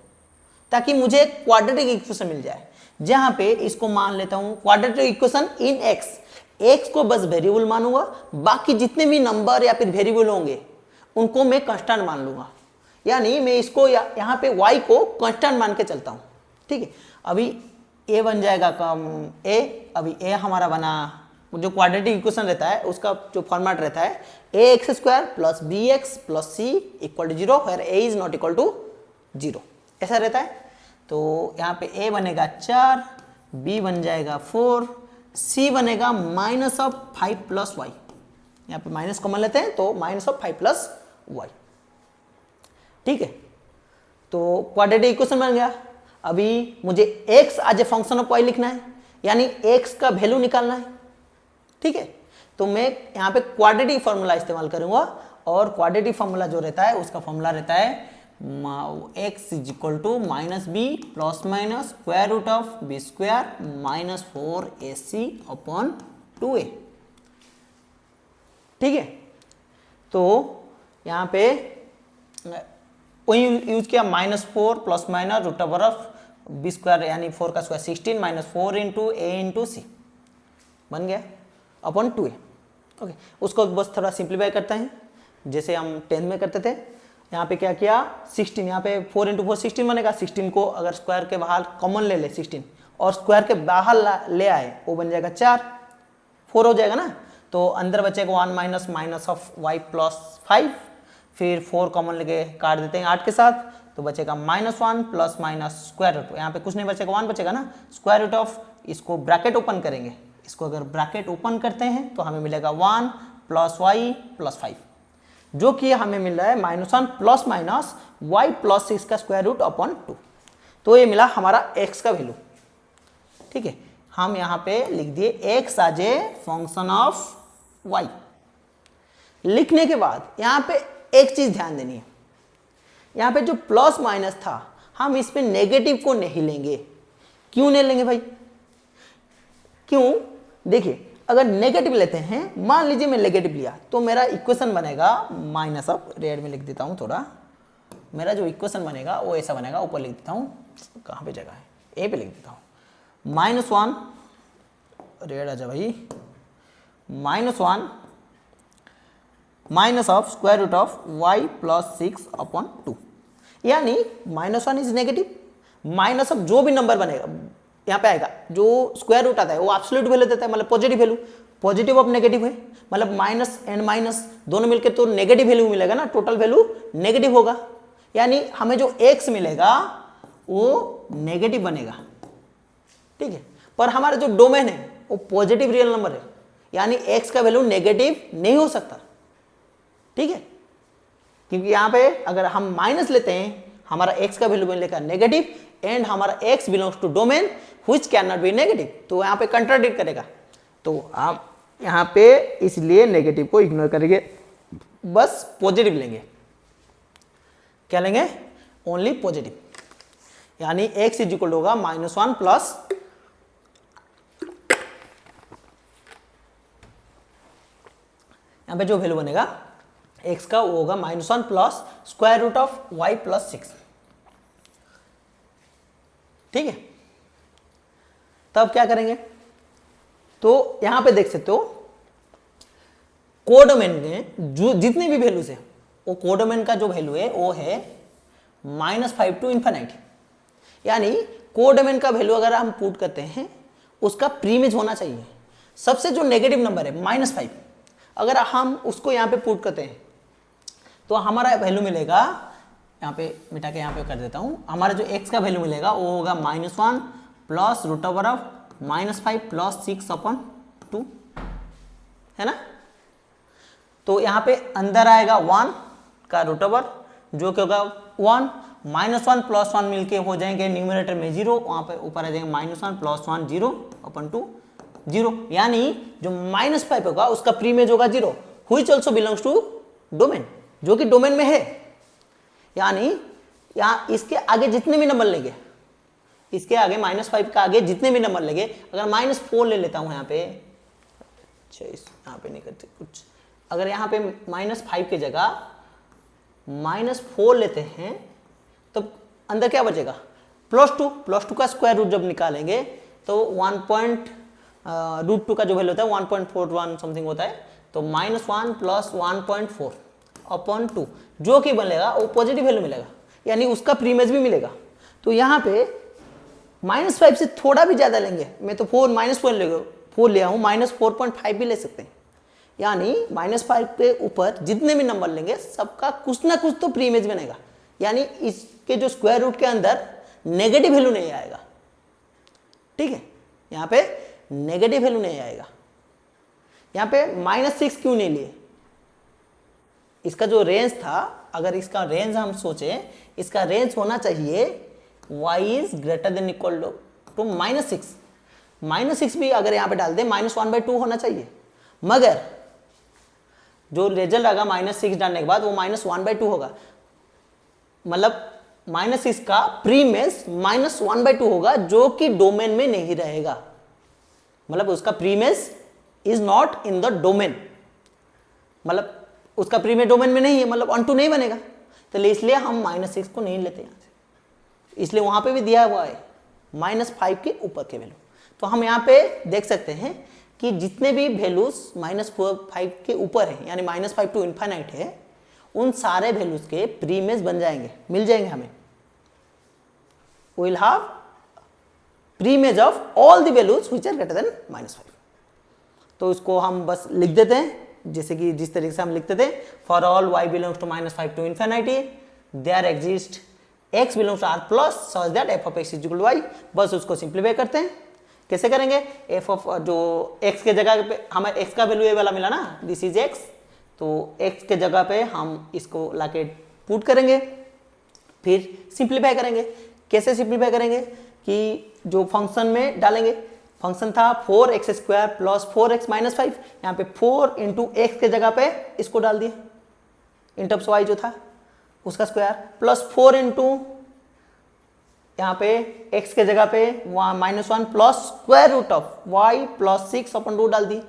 ताकि मुझे क्वाड्रेटिक इक्वेशन मिल जाए, जहां पे इसको मान लेता हूं क्वाड्रेटिक इक्वेशन इन x को बस वेरिएबल मानूंगा, बाकी जितने भी नंबर या फिर वेरिएबल होंगे उनको मैं कांस्टेंट मान लूंगा। यानी मैं इसको यहाँ पे y को कांस्टेंट मान के चलता हूं। ठीक है, अभी a बन जाएगा कम a, अभी a हमारा बना, जो क्वाड्रेटिक इक्वेशन रहता है उसका जो फॉर्मेट रहता है ax² plus bx plus c equal to 0 where a is not equal to 0, ऐसा रहता है। तो यहाँ पे a बनेगा 4, b बन जाएगा 4, c बनेगा माइनस ऑफ 5 प्लस वाई, यहाँ पे माइनस कॉमन लेते हैं तो माइनस ऑफ 5 प्लस वाई। ठीक है, तो क्वाड्रेटिक इक्वेशन बन गया। अभी मुझे x as a function of y लिखना है, यानी x का वैल्यू निकालना है। ठीक है, तो मैं यहाँ पे क्वाड्रेटिक फॉर्मूला इस्तेमाल करूंगा, और क्वाड्रेटिक फॉर्मूला जो रहता है उसका फॉर्मूला रहता है x is equal to minus b plus minus square root of b square minus 4ac upon 2a। ठीक है, तो यहाँ पे वही यूज किया, -4 plus minus root over of b square यानी 4 का square 16 minus 4 into a into c बन गया अपॉन 2a। ओके, उसको बस थोड़ा सिंप्लीफाई करते हैं जैसे हम 10 में करते थे। यहाँ पे क्या किया 16, यहाँ पे 4 इंटू 4 16 बनेगा। 16 को अगर स्क्वायर के बाहर कॉमन ले ले 16 और स्क्वायर के बाहर ले आए वो बन जाएगा 4, 4 हो जाएगा ना। तो अंदर बचेगा 1 minus minus of y plus 5, फिर 4 कॉमन लेके काट देते हैं 8 के साथ, तो बचेगा -1 प्लस माइनस स्क्वायर रूट, यहाँ पे कुछ नहीं बचेगा 1 बचेगा ना, स्क्वायर रूट ऑफ, इसको ब्रैकेट ओपन करेंगे, इसको अगर ब्रैकेट ओपन करते हैं तो हमें मिलेगा 1 प्लस y प्लस 5, जो कि हमें मिल रहा है -1 प्लस माइनस y प्लस 6 का स्क्वायर रूट अपॉन 2। तो ये मिला हमारा x का वैल्यू। ठीक है, हम यहाँ पे लिख दिए x as a function of y। लिखने के बाद यहाँ पे एक चीज ध्यान देनी है, यहाँ पे जो प्लस माइनस था हम इस पे नेगेटिव को नहीं लेंगे। क्यों नहीं लेंगे भाई? क्यों? देखिए, अगर नेगेटिव लेते हैं, मान लीजिए मैं नेगेटिव लिया तो मेरा इक्वेशन बनेगा माइनस ऑफ, रेड में लिख देता हूँ थोड़ा, मेरा जो इक्वेशन बनेगा वो ऐसा बनेगा, ऊपर लिख देता हूँ, कहाँ पे जगह है, ए पे लिख देता हूँ, -1, रेड आ जा भाई, -1 minus of square root of y plus 6 upon 2, यानी -1 इज नेगेटिव, माइनस ऑफ जो भी नंबर बनेगा यहाँ पे आएगा, जो स्क्वायर रूट आता है वो एब्सोल्यूट वैल्यू देता है, मतलब positive value, positive of negative है, मतलब माइनस एंड माइनस दोनों मिलकर तो नेगेटिव वैल्यू मिलेगा ना, टोटल वैल्यू नेगेटिव होगा, यानी हमें जो x मिलेगा वो नेगेटिव बनेगा। ठीक है, पर हमारा जो डोमेन है वो पॉजिटिव रियल नंबर है, यानी x का वैल्यू नेगेटिव नहीं हो सकता। ठीक है, क्योंकि यहाँ पे अगर हम माइनस लेते हैं हमारा x का वैल्यू मिलेगा नेगेटिव एंड हमारा x belongs to domain which can not be negative, तो यहाँ पे कंट्राडिक्ट करेगा, तो आप यहाँ पे इसलिए नेगेटिव को इग्नोर करेंगे, बस पॉजिटिव लेंगे। क्या लेंगे? ओनली पॉजिटिव, यानी x इज इक्वल होगा -1 प्लस यहाँ पे जो वैल्यू बनेगा x का वो होगा -1 plus square root of y plus 6। ठीक है, तब क्या करेंगे? तो यहां पे देख सकते हो कोडोमेन में जो जितनी भी वैल्यूज है वो कोडोमेन का जो वैल्यू है वो है -5 टू इन्फिनिटी, यानी कोडोमेन का वैल्यू अगर हम पुट करते हैं उसका प्रीमेज होना चाहिए। सबसे जो नेगेटिव नंबर है -5, अगर हम उसको यहाँ पे पुट करते हैं तो हमारा वैल्यू मिलेगा, यहाँ पे मिटा के यहाँ पे कर देता हूँ, हमारा जो x का वैल्यू मिलेगा वो होगा -1 plus root over of -5 plus 6 upon 2, है ना। तो यहाँ पे अंदर आएगा 1 का रूट ओवर जो कि होगा 1, -1 प्लस 1 मिलके हो जाएंगे न्यूमरेटर में 0, वहाँ पे ऊपर आ जाएंगे -1 प्लस 1 0 अपॉन 2 0, यानी जो -5 होगा उसका प्रीमेज होगा 0 which also belongs to domain, जो कि डोमेन में है, यानी यहाँ इसके आगे जितने भी नंबर लेंगे, इसके आगे -5 का आगे जितने भी नंबर लेंगे, अगर -4 ले लेता हूँ यहाँ पे, अच्छा यहाँ पे नहीं करते कुछ, अगर यहाँ पे -5 की जगह -4 लेते हैं तो अंदर क्या बचेगा +2 का स्क्वायर रूट जब निकालेंगे तो 1.√2 का जो वैल्यू होता है 1.41 समथिंग होता है, तो -1 प्लस 1.4 अपॉन 2 जो कि बनेगा वो पॉजिटिव वैल्यू मिलेगा, यानी उसका प्रीमेज भी मिलेगा। तो यहाँ पे -5 से थोड़ा भी ज्यादा लेंगे, मैं तो -4 ले आऊँ, -4.5 भी ले सकते हैं, यानी -5 के ऊपर जितने भी नंबर लेंगे सबका कुछ ना कुछ तो प्रीमेज बनेगा, यानी इसके जो स्क्वायर रूट के अंदर नेगेटिव वैल्यू नहीं आएगा। ठीक है, यहाँ पे नेगेटिव वैल्यू नहीं आएगा। यहाँ पे -6 क्यों नहीं लिए? इसका जो रेंज था, अगर इसका रेंज हम सोचे, इसका रेंज होना चाहिए y is greater than equal to -6, -6 भी अगर यहाँ पे डाल दे -1/2 होना चाहिए, मगर जो रिजल्ट आएगा -6 डालने के बाद वो -1/2 होगा, मतलब -6 का प्रीमेज -1/2 होगा जो कि डोमेन में नहीं रहेगा, मतलब उसका preimage is not in the domain, मतलब उसका प्रीमेज डोमेन में नहीं है, मतलब ऑन टू नहीं बनेगा। तो इसलिए हम -6 को नहीं लेते यहाँ से, इसलिए वहाँ पे भी दिया हुआ है -5 के ऊपर के वैल्यू। तो हम यहाँ पे देख सकते हैं कि जितने भी वैल्यूज -5 के ऊपर है, यानी -5 टू इन्फाइनाइट है, उन सारे वैल्यूज के प्रीमेज बन जाएंगे, मिल जाएंगे हमें। we'll have pre-image of all the values which are greater than -5। तो इसको हम बस लिख देते हैं जैसे कि जिस तरीके से हम लिखते थे, for all y belongs to -5 to infinity there exist x belongs to r plus such that f of x is equal to y। बस उसको सिंप्लीफाई करते हैं। कैसे करेंगे? f of जो x के जगह पे हमें x का वैल्यू ये वाला मिला ना, दिस इज x, तो x के जगह पे हम इसको लाके पुट करेंगे, फिर सिंप्लीफाई करेंगे। कैसे सिंप्लीफाई करेंगे कि जो फंक्शन में डालेंगे, फंक्शन था 4x² प्लस 4x माइनस 5, यहाँ पे 4 इंटू एक्स के जगह पे इसको डाल दिए, इन टर्म्स y जो था उसका स्क्वायर, प्लस 4 इंटू यहाँ पे x के जगह पे -1 plus square root of y plus 6 upon root डाल दी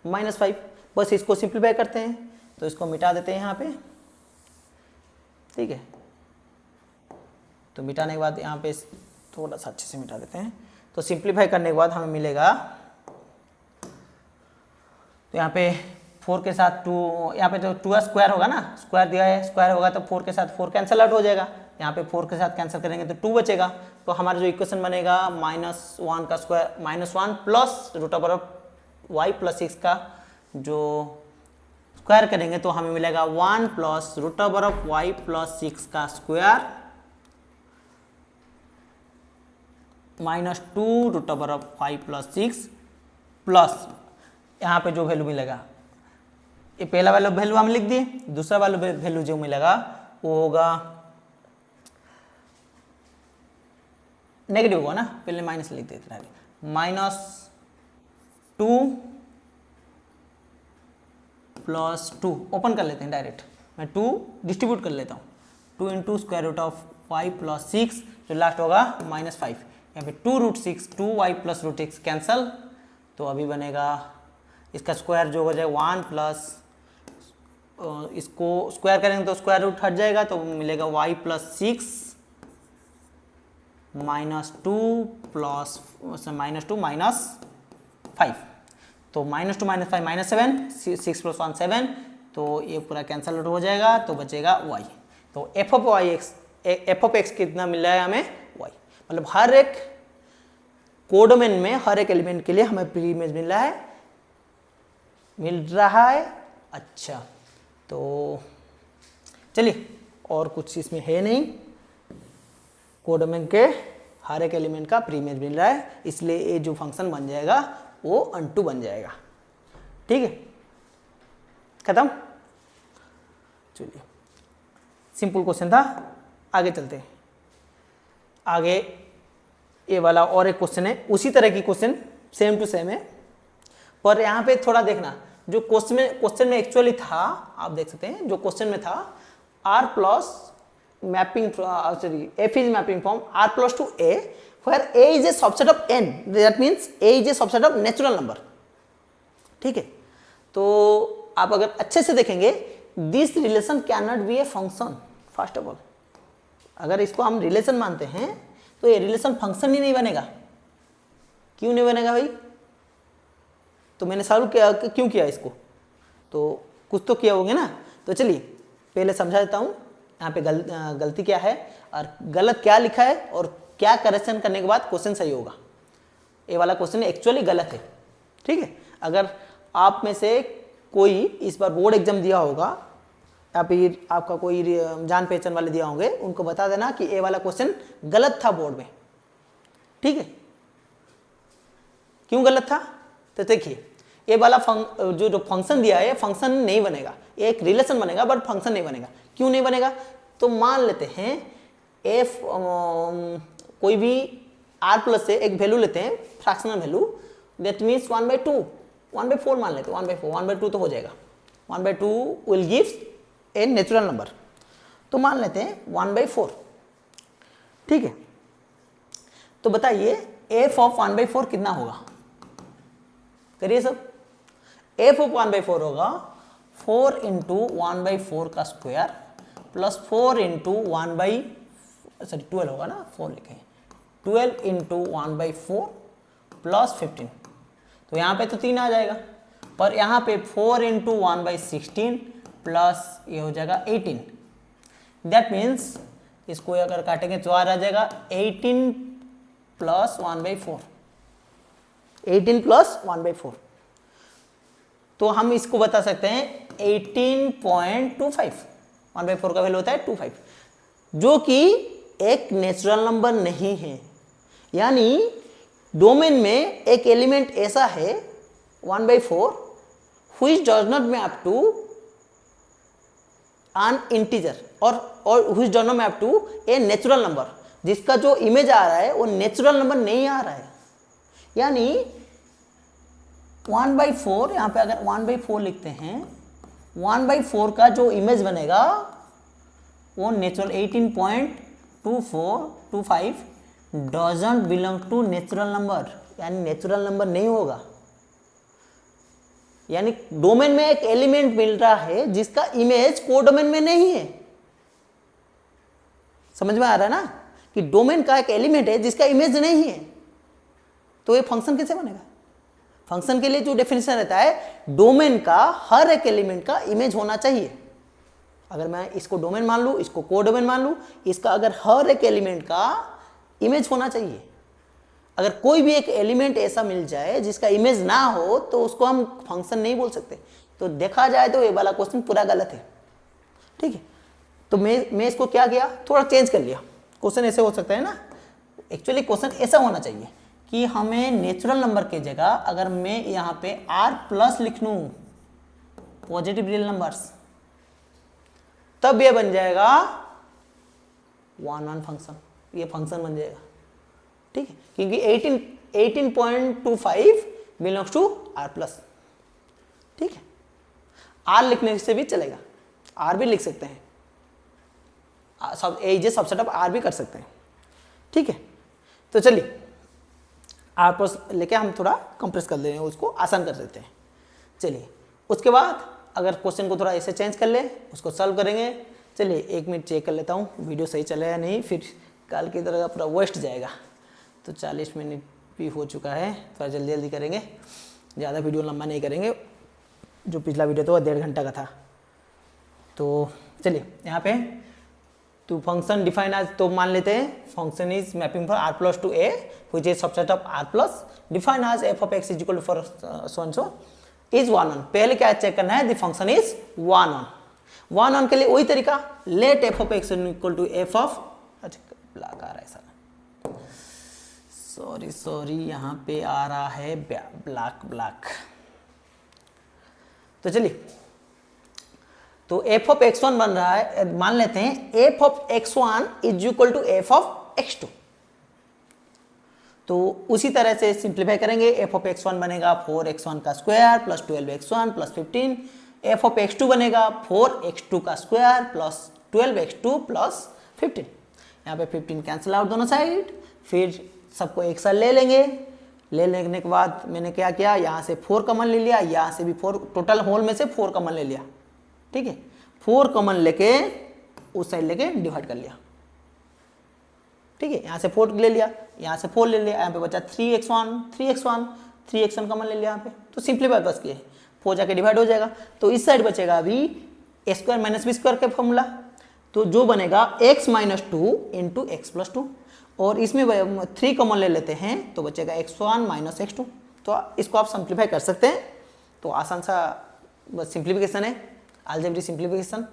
-5। बस इसको सिंप्लीफाई करते हैं, तो इसको मिटा देते हैं यहाँ पे, ठीक है। तो मिटाने के बाद यहाँ पे थोड़ा सा अच्छे से मिटा देते हैं। तो सिंप्लीफाई करने के बाद हमें मिलेगा, तो यहाँ पे 4 के साथ 2, यहाँ पे तो 2 का स्क्वायर होगा ना, स्क्वायर दिया है, स्क्वायर होगा तो 4 के साथ 4 कैंसिल आउट हो जाएगा, यहाँ पे 4 के साथ कैंसिल करेंगे तो 2 बचेगा। तो हमारा जो इक्वेशन बनेगा -1 का square, -1 plus root over y plus 6 का जो स्क्वायर करेंगे तो हमें मिलेगा 1 plus root over of y plus 6 का square -2 root over of 5 plus 6 plus यहाँ पे जो वैल्यू मिलेगा, ये पहला वाला वैल्यू हम लिख दिए, दूसरा वाला वैल्यू जो मिलेगा वो होगा नेगेटिव होगा ना, पहले माइनस लिख देते हैं, -2 प्लस 2 ओपन कर लेते हैं डायरेक्ट, मैं 2 डिस्ट्रीब्यूट कर लेता हूँ, 2 into square root of 5 plus 6 जो लास्ट होगा -5, यहाँ पे 2 root 6, 2y plus root 6 cancel, तो अभी बनेगा इसका स्क्वायर जो हो जाएगा 1 प्लस, इसको स्क्वायर करेंगे तो स्क्वायर रूट हट जाएगा, तो मिलेगा y प्लस 6 -2 प्लस -2 -5, तो -2 -5 -7, 6 प्लस 1 7, तो ये पूरा कैंसल आउट हो जाएगा, तो बचेगा y। तो f ऑफ x कितना मिल रहा है हमें? y। मतलब हर एक कोडोमेन में हर एक एलिमेंट के लिए हमें प्री इमेज मिल रहा है। अच्छा, तो चलिए, और कुछ इसमें है नहीं, कोडोमेन के हर एक एलिमेंट का प्री इमेज मिल रहा है, इसलिए ये जो फंक्शन बन जाएगा वो अनटू बन जाएगा, ठीक है, खत्म। चलिए, सिंपल क्वेश्चन था, आगे चलते हैं। आगे ये वाला और एक क्वेश्चन है, उसी तरह की क्वेश्चन सेम टू सेम है, पर यहाँ पे थोड़ा देखना, जो क्वेश्चन में एक्चुअली था, आप देख सकते हैं जो क्वेश्चन में था, r plus mapping, sorry, f is mapping from r plus to a where a is a subset of n, that means a is a subset of natural number, ठीक है। तो आप अगर अच्छे से देखेंगे, this relation can not B a function. First of all, अगर इसको हम रिलेशन मानते हैं तो ये रिलेशन फंक्शन ही नहीं बनेगा। क्यों नहीं बनेगा भाई? तो मैंने सॉल्व किया, क्यों किया इसको, तो कुछ तो किया होंगे ना। तो चलिए पहले समझा देता हूँ यहाँ पे गलती क्या है और गलत क्या लिखा है, और क्या करेक्शन करने के बाद क्वेश्चन सही होगा। ये वाला क्वेश्चन एक्चुअली गलत है, ठीक है। अगर आप में से कोई इस बार बोर्ड एग्जाम दिया होगा या फिर आपका कोई जान पहचान वाले दिया होंगे, उनको बता देना कि ये वाला क्वेश्चन गलत था बोर्ड में, ठीक है। क्यों गलत था? तो देखिए, ये वाला जो फंक्शन दिया है, फंक्शन नहीं बनेगा, ये एक रिलेशन बनेगा बट फंक्शन नहीं बनेगा। क्यों नहीं बनेगा? तो मान लेते हैं एफ कोई भी r प्लस से एक वैल्यू लेते हैं, फ्रैक्शनल वैल्यू, दैट मीन्स 1/2, 1/4 मान लेते हैं, 1/2 तो हो जाएगा, 1/2 will gives A natural number, तो मान लेते हैं 1/4, ठीक है। तो बताइए f ऑफ 1/4 कितना होगा? करिए सब। f ऑफ 1/4 होगा 4 इंटू 1/4 का स्क्वायर प्लस 4 इंटू 12 होगा ना, 4 लिखें, 12 इंटू 1/4 प्लस 15। तो यहाँ पे तो 3 आ जाएगा, पर यहाँ पे 4 इंटू 1/16 प्लस ये हो जाएगा 18। दैट मीन्स इसको अगर काटेंगे तो आ जाएगा 18 प्लस 1/4, 18 प्लस 1/4। तो हम इसको बता सकते हैं 18.25, 1/4 का वैल्यू होता है 25, जो कि एक नेचुरल नंबर नहीं है। यानी डोमेन में एक एलिमेंट ऐसा है 1/4 which does not map to an integer और which does not map to a natural number, जिसका जो इमेज आ रहा है वो नेचुरल नंबर नहीं आ रहा है। यानी 1/4, यहाँ पे अगर 1/4 लिखते हैं, 1/4 का जो इमेज बनेगा वो natural 18.25 doesn't belong to natural number, यानी नेचुरल नंबर नहीं होगा। यानी डोमेन में एक एलिमेंट मिल रहा है जिसका इमेज कोडोमेन में नहीं है। समझ में आ रहा है ना कि डोमेन का एक एलिमेंट है जिसका इमेज नहीं है, तो ये फंक्शन कैसे बनेगा? फंक्शन के लिए जो डेफिनेशन रहता है, डोमेन का हर एक एलिमेंट का इमेज होना चाहिए। अगर मैं इसको डोमेन मान लूँ, इसको कोडोमेन मान लूँ, इसका अगर हर एक एलिमेंट का इमेज होना चाहिए। अगर कोई भी एक एलिमेंट ऐसा मिल जाए जिसका इमेज ना हो तो उसको हम फंक्शन नहीं बोल सकते। तो देखा जाए तो ये वाला क्वेश्चन पूरा गलत है। ठीक है, तो मैं इसको क्या किया, थोड़ा चेंज कर लिया। क्वेश्चन ऐसे हो सकता है ना, एक्चुअली क्वेश्चन ऐसा होना चाहिए कि हमें नेचुरल नंबर की जगह अगर मैं यहाँ पे r+ लिख लूँ, पॉजिटिव रियल नंबर्स, तब ये बन जाएगा 1 फंक्शन, ये फंक्शन बन जाएगा। ठीक है, क्योंकि 18.25 बिलोंग्स टू r+। ठीक है, r लिखने से भी चलेगा, r भी लिख सकते हैं, सब एज सबसेट ऑफ r भी कर सकते हैं। ठीक है, तो चलिए r+ लेके हम थोड़ा कंप्रेस कर लेंगे, उसको आसान कर देते हैं। चलिए उसके बाद अगर क्वेश्चन को थोड़ा ऐसे चेंज कर ले, उसको सॉल्व करेंगे। चलिए 1 मिनट चेक कर लेता हूँ वीडियो सही चला या नहीं, फिर कल की तरह पूरा वेस्ट जाएगा। तो 40 मिनट भी हो चुका है, थोड़ा जल्दी जल्दी करेंगे, ज़्यादा वीडियो लंबा नहीं करेंगे। जो पिछला वीडियो था वो 1.5 घंटा का था। तो चलिए यहाँ पे तो फंक्शन डिफाइन आज, तो मान लेते हैं function is mapping for r+ to a which is subset of r+, define as f(x) equal for so and so is 1 पहले क्या चेक करना है, द फंक्शन इज 1 के लिए वही तरीका, let f(x) equal to f of, black आ रहा है सर, सॉरी यहाँ पे आ रहा है ब्लैक। तो चलिए, तो f(x1) बन रहा है, मान लेते हैं f(x1) is equal to f(x2)। तो उसी तरह से सिंप्लीफाई करेंगे, f(x1) बनेगा 4x1 का square plus 12x1 plus 15, f(x2) बनेगा 4x2 का स्क्वायर प्लस 12x2 प्लस 15। यहाँ पे 15 कैंसिल आउट दोनों साइड, फिर सबको एक साथ ले लेंगे। ले लेने के बाद मैंने क्या किया, यहाँ से 4 कॉमन ले लिया, यहाँ से भी 4, टोटल होल में से 4 कॉमन ले लिया। ठीक है, 4 कॉमन लेके उस साइड लेके डिवाइड कर लिया। ठीक है, यहाँ से 4 ले लिया, यहाँ से 4 ले लिया, यहाँ पे बचा 3x1 कॉमन ले लिया यहाँ पे। तो सिंपलीफाई बस किए, 4 जाके डिवाइड हो जाएगा। तो इस साइड बचेगा अभी a² माइनस b² का फॉर्मूला, तो जो बनेगा x - 2 इंटू x+2, और इसमें 3 कॉमन ले लेते हैं तो बचेगा x1 - x2। तो इसको आप सिंप्लीफाई कर सकते हैं, तो आसान सा बस सिंप्लीफिकेशन है, अलजेब्रिक सिंप्लीफिकेशन।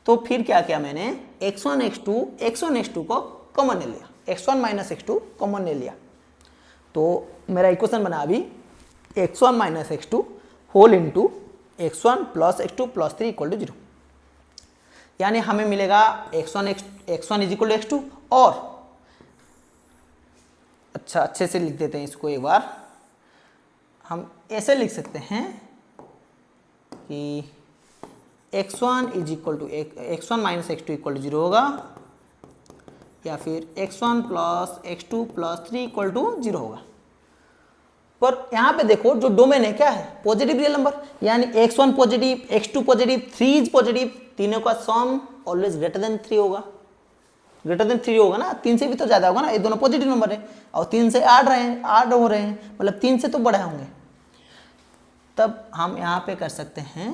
तो फिर क्या किया मैंने, x1 x2 को कॉमन ले लिया, x1 - x2 कॉमन ले लिया। तो मेरा इक्वेशन बना अभी x1 - x2 whole into x1 + x2 + 3 = 0। यानी हमें मिलेगा x1 is equal to x2, और अच्छा अच्छे से लिख देते हैं इसको एक बार, हम ऐसे लिख सकते हैं कि x1 is equal to x1 - x2 = 0 होगा, या फिर x1 + x2 + 3 = 0 होगा। पर यहाँ पे देखो जो डोमेन है क्या है, पॉजिटिव रियल नंबर, यानी x1 positive, x2 positive, 3 is positive, तीनों का सम ऑलवेज ग्रेटर देन 3 होगा, ग्रेटर देन 3 होगा ना, 3 से भी तो ज़्यादा होगा ना, ये दोनों पॉजिटिव नंबर है और 3 से 8 रहे हैं, 8 हो रहे हैं, मतलब 3 से तो बड़े होंगे। तब हम यहाँ पे कर सकते हैं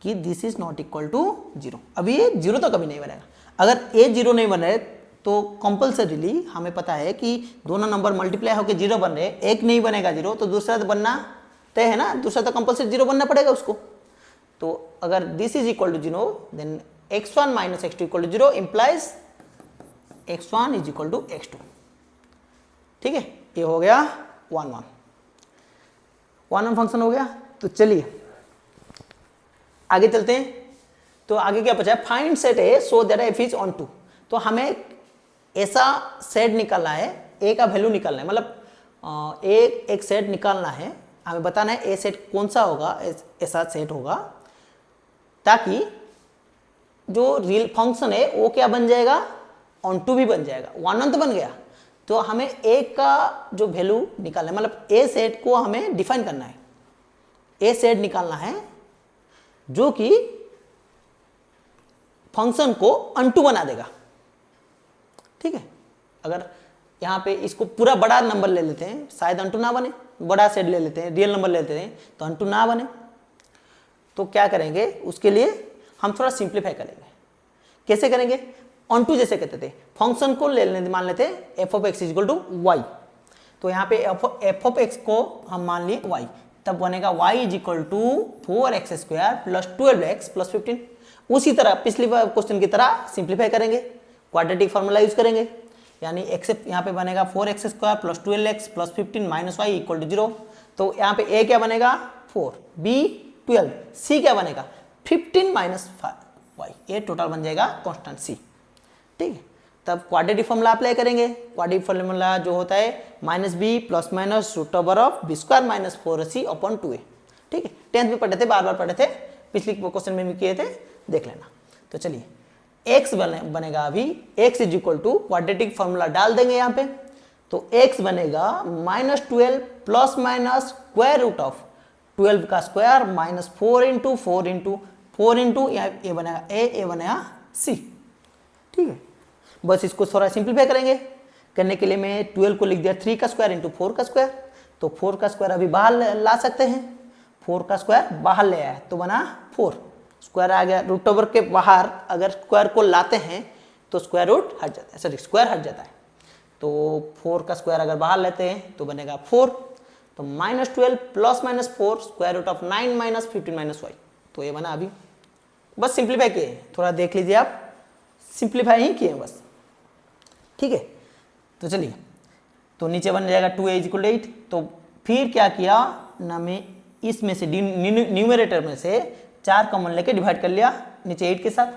कि this is not equal to 0। अभी ये 0 तो कभी नहीं बनेगा। अगर ये 0 नहीं बन रहे तो कंपल्सरीली हमें पता है कि दोनों नंबर मल्टीप्लाई होकर 0 बन रहे, एक नहीं बनेगा 0 तो दूसरा तो बनना तय है ना, दूसरा तो कंपल्सरी 0 बनना पड़ेगा उसको। तो अगर this is equal to 0 then x1 minus x2 equal to 0 implies x1 is equal to x2। ठीक है, ये हो गया 1 1 फंक्शन हो गया। तो चलिए आगे चलते हैं। तो आगे क्या बचा है, find set A so that f is onto. तो हमें ऐसा सेट निकालना है, ए का वैल्यू निकालना है, मतलब एक सेट निकालना है, हमें बताना है ए सेट कौन सा होगा, ऐसा सेट होगा ताकि जो रियल फंक्शन है वो क्या बन जाएगा, ऑन टू भी बन जाएगा। 1 तो बन गया, तो हमें ए का जो वैल्यू निकालना है, मतलब ए सेट को हमें डिफाइन करना है, ए सेट निकालना है जो कि फंक्शन को अनटू बना देगा। ठीक है, अगर यहाँ पे इसको पूरा बड़ा नंबर ले लेते हैं, शायद अनटू ना बने, बड़ा सेट ले लेते हैं, रियल नंबर ले लेते हैं तो अनटू ना बने, तो क्या करेंगे उसके लिए हम थोड़ा सिंप्लीफाई करेंगे। कैसे करेंगे, ऑन टू जैसे कहते थे, फंक्शन को ले लेते, मान लेते f of x equal to y, तो यहाँ पे एफ ऑफ एक्स को हम मान लिए वाई, तब बनेगा y is equal to 4x square plus 12x plus 15। उसी तरह पिछली क्वेश्चन की तरह सिंप्लीफाई करेंगे, क्वाड्रेटिक फार्मूला यूज करेंगे, यानी x यहाँ पे बनेगा 4x square plus 12x plus 15 minus y equal to 0। तो यहाँ पे a क्या बनेगा 4, b 12, c क्या बनेगा 15 माइनस वाई, ये टोटल बन जाएगा कॉन्स्टेंट c। ठीक है, तब क्वाड्रेटिक फार्मूला अप्लाई करेंगे। क्वाड्रेटिक फार्मूला जो होता है minus b plus minus root over of b square minus 4ac upon 2a। ठीक है, 10th में पढ़े थे, बार बार पढ़े थे, पिछली क्वेश्चन में भी किए थे, देख लेना। तो चलिए x बनेगा अभी x is equal to quadratic formula डाल देंगे यहाँ पे, तो x बनेगा minus 12 plus minus square root of 12 का square minus 4 into 4 into 4 into ये बनेगा ए बनेगा c। ठीक है, बस इसको थोड़ा सिंप्लीफाई करेंगे। करने के लिए मैं 12 को लिख दिया 3 का स्क्वायर इंटू 4 का स्क्वायर, तो 4 का स्क्वायर अभी बाहर ला सकते हैं, 4 का स्क्वायर बाहर ले आया तो बना 4, स्क्वायर आ गया, रूट ओवर के बाहर अगर स्क्वायर को लाते हैं तो स्क्वायर रूट हट जाता है, सॉरी स्क्वायर हट जाता है, तो 4 का स्क्वायर अगर बाहर लेते हैं तो बनेगा 4, तो minus 12 plus minus 4 square root of 9 minus 15 minus y, तो ये बना अभी। बस सिंप्लीफाई किए, थोड़ा देख लीजिए आप, सिंप्लीफाई ही किए बस। ठीक है, तो चलिए, तो नीचे बन जाएगा 2a इज इक्वल टू 8। तो फिर क्या किया ना, मैं इसमें से न्यूमरेटर में से 4 कॉमन लेके डिवाइड कर लिया नीचे 8 के साथ,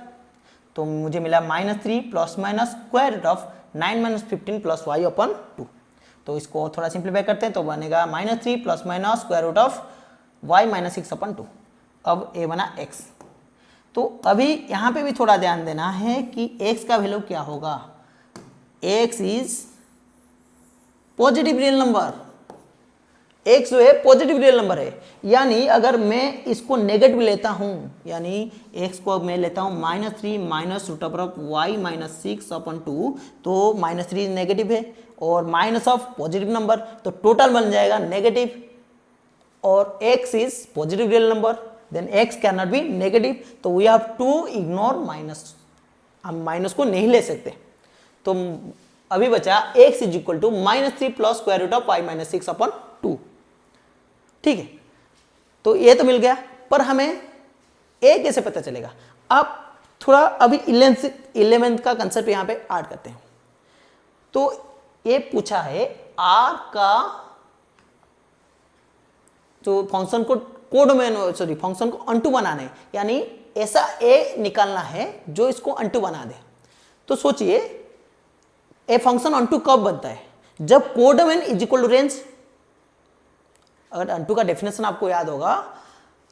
तो मुझे मिला -3 plus minus square root of 9 minus 15 plus y upon 2। तो इसको थोड़ा सिंप्लीफाई करते हैं तो बनेगा -3 plus minus square root of y minus 6 upon 2। अब ए बना x। तो अभी यहाँ पे भी थोड़ा ध्यान देना है कि x का वैल्यू क्या होगा, x is positive real number, x जो है पॉजिटिव रियल नंबर है, यानी अगर मैं इसको नेगेटिव लेता हूं, यानी x को मैं लेता हूं -3 minus root over of y minus 6 upon 2, तो -3 नेगेटिव है और माइनस ऑफ पॉजिटिव नंबर, तो टोटल बन जाएगा नेगेटिव, और x is positive real number, then x can not be negative, तो we have to ignore minus, हम माइनस को नहीं ले सकते। तो अभी बचा x is equal to -3 plus square root of y minus 6 upon 2। ठीक है, तो ये तो मिल गया, पर हमें a कैसे पता चलेगा। आप थोड़ा अभी 11th का कंसेप्ट यहाँ पे ऐड करते हैं। तो ये पूछा है r का जो फंक्शन को कोडोमेन, सॉरी फंक्शन को अनटू बनाना है, यानी ऐसा a निकालना है जो इसको अनटू बना दे। तो सोचिए ए फंक्शन अनटू कब बनता है, जब codomain is equal to range. अगर अनटू का डेफिनेशन आपको याद होगा,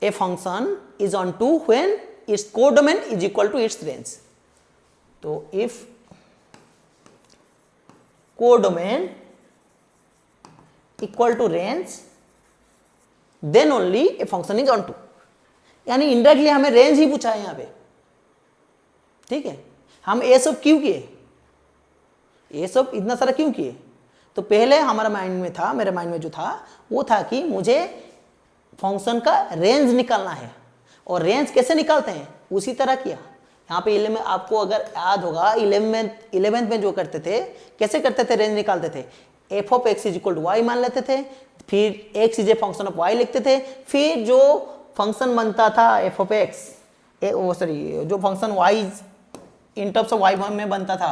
a function is onto when its codomain is equal to its range. तो if codomain equal to range then only a function is onto, यानी इनडायरेक्टली हमें range ही पूछा है यहां पे। ठीक है, हम ये सब क्यों किए, ये सब इतना सारा क्यों किए? तो पहले हमारा माइंड में था, मेरे माइंड में जो था वो था कि मुझे फंक्शन का रेंज निकालना है, और रेंज कैसे निकालते हैं उसी तरह किया। यहाँ पे 11 आपको अगर याद होगा 11th में जो करते थे, कैसे करते थे, रेंज निकालते थे, f of x is equal to y मान लेते थे, फिर x is a function of y लिखते थे, फिर जो फंक्शन बनता था एफ ऑफ एक्स, सॉरी जो function y in terms of y में बनता था,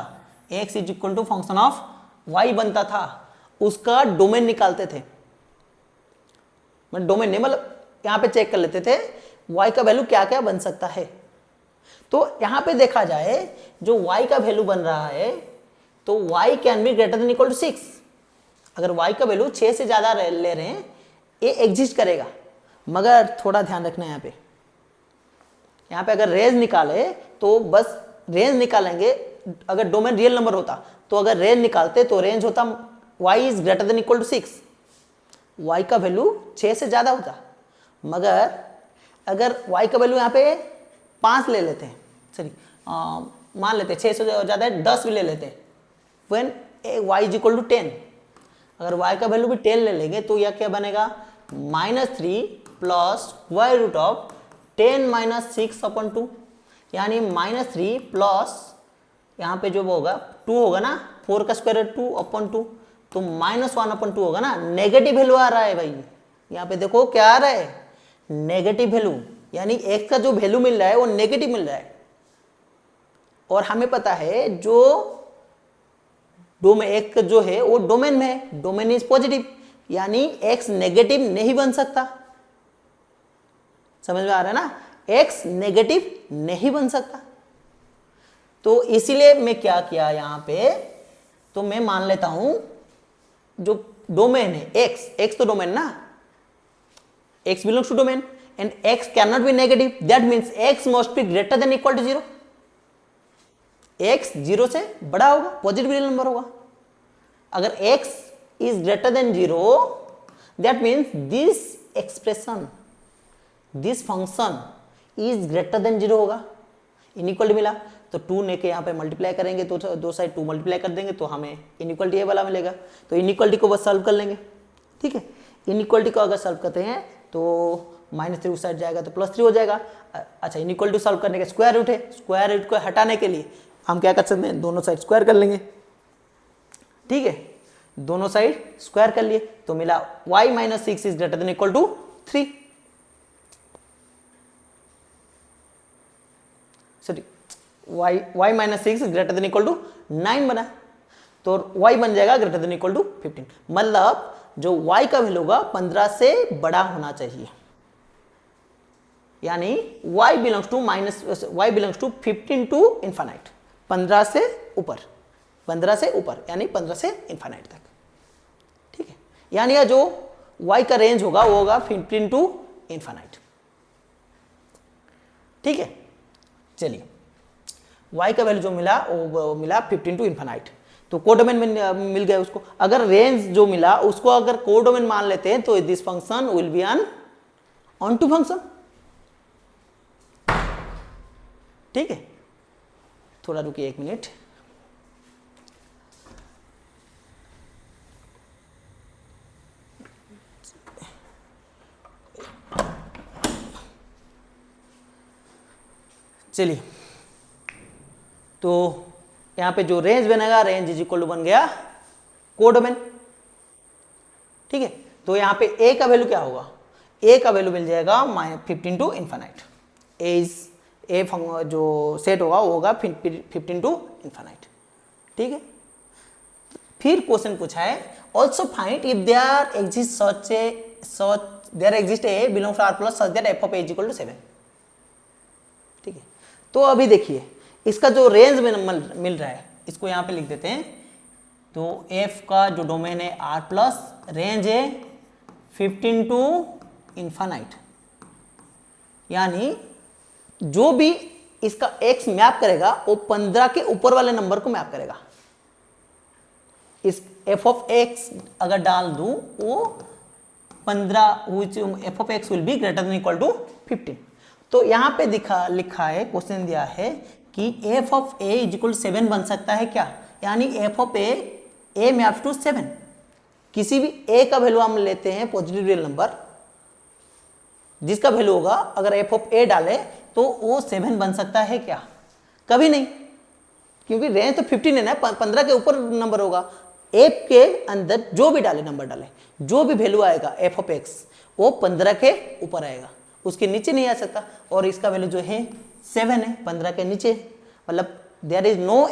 x is equal to function of y बनता था, उसका डोमेन निकालते थे। मतलब डोमेन नहीं, मतलब यहाँ पे चेक कर लेते थे y का वैल्यू क्या क्या बन सकता है। तो यहाँ पे देखा जाए जो y का वैल्यू बन रहा है, तो y can be greater than equal to 6। अगर y का वैल्यू 6 से ज्यादा ले रहे हैं, ये एग्जिस्ट करेगा। मगर थोड़ा ध्यान रखना है यहाँ पे अगर रेंज निकाले तो बस रेंज निकालेंगे। अगर डोमेन रियल नंबर होता तो अगर रेंज निकालते तो रेंज होता y is greater than equal to 6, y का वैल्यू 6 से ज्यादा होता। मगर अगर y का वैल्यू यहाँ पे 5 ले लेते हैं, सॉरी मान लेते हैं 6 से ज्यादा है, 10 भी ले लेते हैं, when y is equal to 10, अगर y का वैल्यू भी 10 ले लेंगे तो यह क्या बनेगा, -3 plus square root of 10 minus 6 upon 2, यानी -3 प्लस यहाँ पे जो होगा 2 होगा ना, 4 का स्क्वायर है 2 अपॉन 2, तो -1 अपॉन 2 होगा ना। नेगेटिव वैल्यू आ रहा है भाई, यहाँ पे देखो क्या आ रहा है, नेगेटिव वैल्यू, यानी x का जो वैल्यू मिल रहा है वो नेगेटिव मिल रहा है। और हमें पता है जो डोमेन एक जो है वो डोमेन में है, डोमेन इज पॉजिटिव, यानी x नेगेटिव नहीं बन सकता। समझ में आ रहा है ना, x नेगेटिव नहीं बन सकता। तो इसीलिए मैं क्या किया यहाँ पे, तो मैं मान लेता हूं जो डोमेन है x तो डोमेन ना, x belongs to domain and x cannot be negative, that means x must be greater than equal to 0, x 0 से बड़ा होगा, पॉजिटिव रियल नंबर होगा। अगर x is greater than 0, that means this expression, this function is greater than 0 होगा। Inequality मिला तो 2 ने के यहाँ पे मल्टीप्लाई करेंगे तो दो साइड 2 मल्टीप्लाई कर देंगे तो हमें इनइक्वलिटी ये वाला मिलेगा। तो इनइक्वलिटी को बस सॉल्व कर लेंगे, ठीक है। इनइक्वलिटी को अगर सॉल्व करते हैं तो -3 उस साइड जाएगा तो +3 हो जाएगा। अच्छा, इनइक्वलिटी सॉल्व करने का स्क्वायर रूट है, स्क्वायर रूट को हटाने के लिए हम क्या कर सकते हैं, दोनों साइड स्क्वायर कर लेंगे, ठीक है। दोनों साइड स्क्वायर कर लिए तो मिला y - 6 is greater than equal to 3, sorry y - 6 is greater than equal to 9 बना, तो y बन जाएगा ग्रेटर देन इक्वल टू 15। मतलब जो y का वैल्यू होगा 15 से बड़ा होना चाहिए, यानी y belongs to 15 to infinite, 15 से ऊपर, 15 से ऊपर यानी 15 से इन्फाइनाइट तक, ठीक है। यानी यह जो y का रेंज होगा वो होगा 15 टू इन्फाइनाइट, ठीक है। चलिए y का वैल्यू जो मिला वो मिला 15 टू इन्फाइनाइट, तो कोडोमेन में मिल गया उसको। अगर रेंज जो मिला उसको अगर कोडोमेन मान लेते हैं तो this function will be an onto function, ठीक है। थोड़ा रुकिए 1 मिनट। चलिए, तो यहाँ पे जो रेंज बनेगा, रेंज इज इक्वल टू बन गया कोडोमेन, ठीक है। तो यहाँ पे a का वैल्यू क्या होगा, a का वैल्यू मिल जाएगा 15 टू इन्फाइनाइट, ए जो सेट होगा वो होगा 15 टू इन्फाइनाइट, ठीक है। फिर क्वेश्चन पूछा है also find if there exist a belongs to R plus such that f of a is equal to 7, ठीक है। तो अभी देखिए इसका जो रेंज में मिल रहा है इसको यहाँ पे लिख देते हैं। तो f का जो डोमेन है R प्लस, रेंज है 15 टू इन्फाइनाइट, यानी जो भी इसका x मैप करेगा वो 15 के ऊपर वाले नंबर को मैप करेगा। इस f ऑफ x अगर डाल दूं वो 15 f of x will be greater than equal to 15। तो यहाँ पे लिखा है, क्वेश्चन दिया है कि f of a is equal 7 बन सकता है क्या, यानी f of a maps to 7। किसी भी ए का वैल्यू हम लेते हैं पॉजिटिव रियल नंबर जिसका वैल्यू होगा, अगर एफ ऑफ ए डाले तो वो 7 बन सकता है क्या, कभी नहीं, क्योंकि रेंज तो 15 है ना, 15 के ऊपर नंबर होगा। एफ के अंदर जो भी डाले नंबर डाले, जो भी वैल्यू आएगा एफ ऑफ एक्स वो 15 के ऊपर आएगा, उसके नीचे नहीं आ सकता। और इसका वैल्यू जो है 7 है, 15 के नीचे, मतलब there is no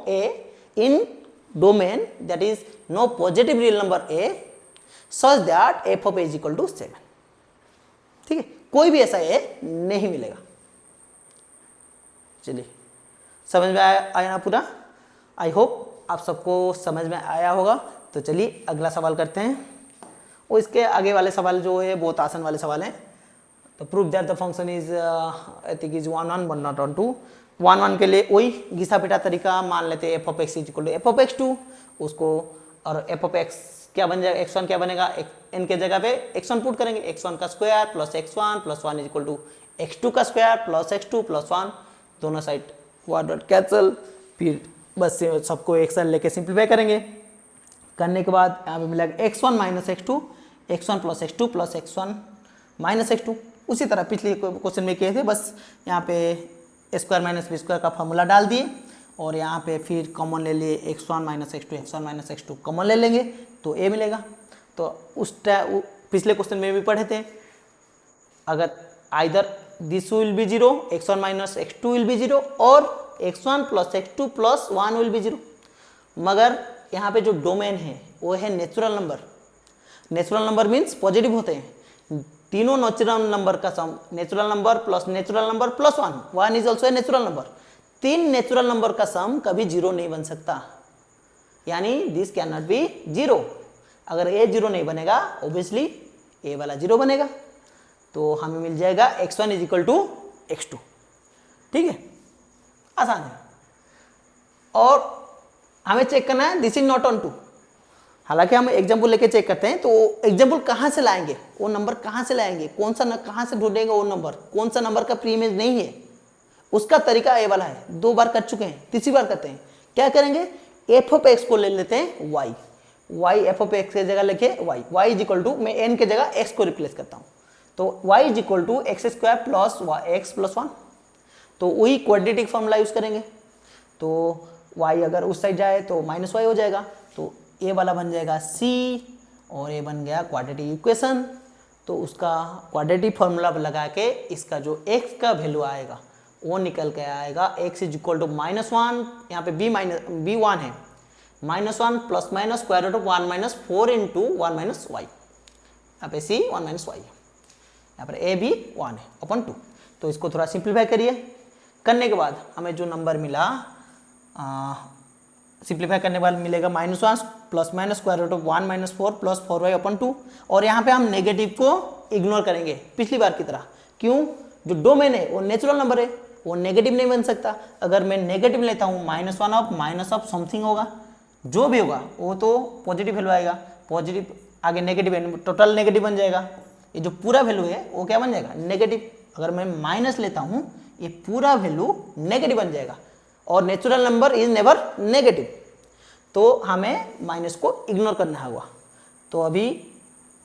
a in domain that is no positive real number a such that f of a is equal to 7। ठीक है, कोई भी ऐसा ए नहीं मिलेगा। चलिए, समझ में आया ना पूरा? आई होप आप सबको समझ में आया होगा। तो चलिए अगला सवाल करते हैं, और इसके आगे वाले सवाल जो है बहुत आसान वाले सवाल हैं। तो prove that the function is I think is 1 1 1 not 1 2। 1 1 के लिए वही घिसा पिटा तरीका, मान लेते हैं f of x is equal to f of x 2 उसको, और एफ ऑफ एक्स क्या बन जाएगा, x1 क्या बनेगा, n के जगह पे x1 पुट करेंगे, x1 का square plus x1 plus 1 is equal to x2 का स्क्वायर प्लस x2 प्लस 1, दोनों साइड वर्ड कैंसल, फिर बस सबको एक साथ लेके सिंप्लीफाई करेंगे। करने के बाद यहाँ पे मिलेगा x1 minus x2, x1 plus x2 plus x1 minus x2। उसी तरह पिछले क्वेश्चन में किए थे, बस यहाँ पे a square minus b square का फॉर्मूला डाल दिए, और यहाँ पे फिर कॉमन ले लिए x1 माइनस x2 कॉमन ले लेंगे तो a मिलेगा। तो उस पिछले क्वेश्चन में भी पढ़े थे, अगर either this will be 0, x1 minus x2 will be 0 और x1 plus x2 plus 1 will be 0। मगर यहाँ पे जो डोमेन है वो है natural number. Natural number means positive होते हैं, तीनों नेचुरल नंबर का sum, natural number plus 1 is also a natural number, 3 natural number का सम कभी 0 नहीं बन सकता, यानी दिस कैन नॉट बी 0। अगर a 0 नहीं बनेगा ऑब्वियसली a वाला 0 बनेगा, तो हमें मिल जाएगा x1 is equal to x2। ठीक है, आसान है। और हमें चेक करना है दिस इज नॉट ऑन 2। हालांकि हम एग्जाम्पल लेके चेक करते हैं, तो एग्जाम्पल कहाँ से लाएंगे, वो नंबर कहाँ से लाएंगे, कौन सा कहाँ से ढूंढेंगे वो नंबर, कौन सा नंबर का प्री इमेज नहीं है, उसका तरीका ए वाला है। 2 बार कर चुके हैं, तीसरी बार करते हैं। क्या करेंगे, एफ ऑफ एक्स को ले लेते हैं y एफ ऑफ एक्स के जगह लिखे y इज इक्वल टू, मैं n के जगह x को रिप्लेस करता हूँ, तो y is equal to x square plus x plus 1। तो वही क्वाड्रेटिक फॉर्मूला यूज करेंगे, तो y अगर उस साइड जाए तो माइनस y हो जाएगा, तो a वाला बन जाएगा c और ये बन गया क्वाड्रेटिक इक्वेशन। तो उसका क्वाड्रेटिक फॉर्मूला लगा के इसका जो x का वैल्यू आएगा वो निकल के आएगा x इज इक्वल टू -1, यहाँ पे b 1 है, -1 plus minus square root of 1 minus 4 into 1 minus y, यहाँ पे c 1 माइनस वाई है, यहाँ पर a भी 1 है अपन 2। तो इसको थोड़ा सिंप्लीफाई करिए, करने के बाद हमें जो नंबर मिला, सिंप्लीफाई करने के बाद मिलेगा -1 plus minus square root of 1 minus 4 plus 4y upon 2। और यहाँ पे हम नेगेटिव को इग्नोर करेंगे पिछली बार की तरह, क्यों, जो डोमेन है वो नेचुरल नंबर है, वो नेगेटिव नहीं बन सकता। अगर मैं नेगेटिव लेता हूँ माइनस ऑफ समथिंग होगा, जो भी होगा वो तो पॉजिटिव वैल्यू आएगा, पॉजिटिव आगे नेगेटिव है, टोटल नेगेटिव बन जाएगा। ये जो पूरा वैल्यू है वो क्या बन जाएगा, नेगेटिव। अगर मैं माइनस लेता हूँ ये पूरा वैल्यू नेगेटिव बन जाएगा, और natural number is never negative, तो हमें माइनस को इग्नोर करना होगा। तो अभी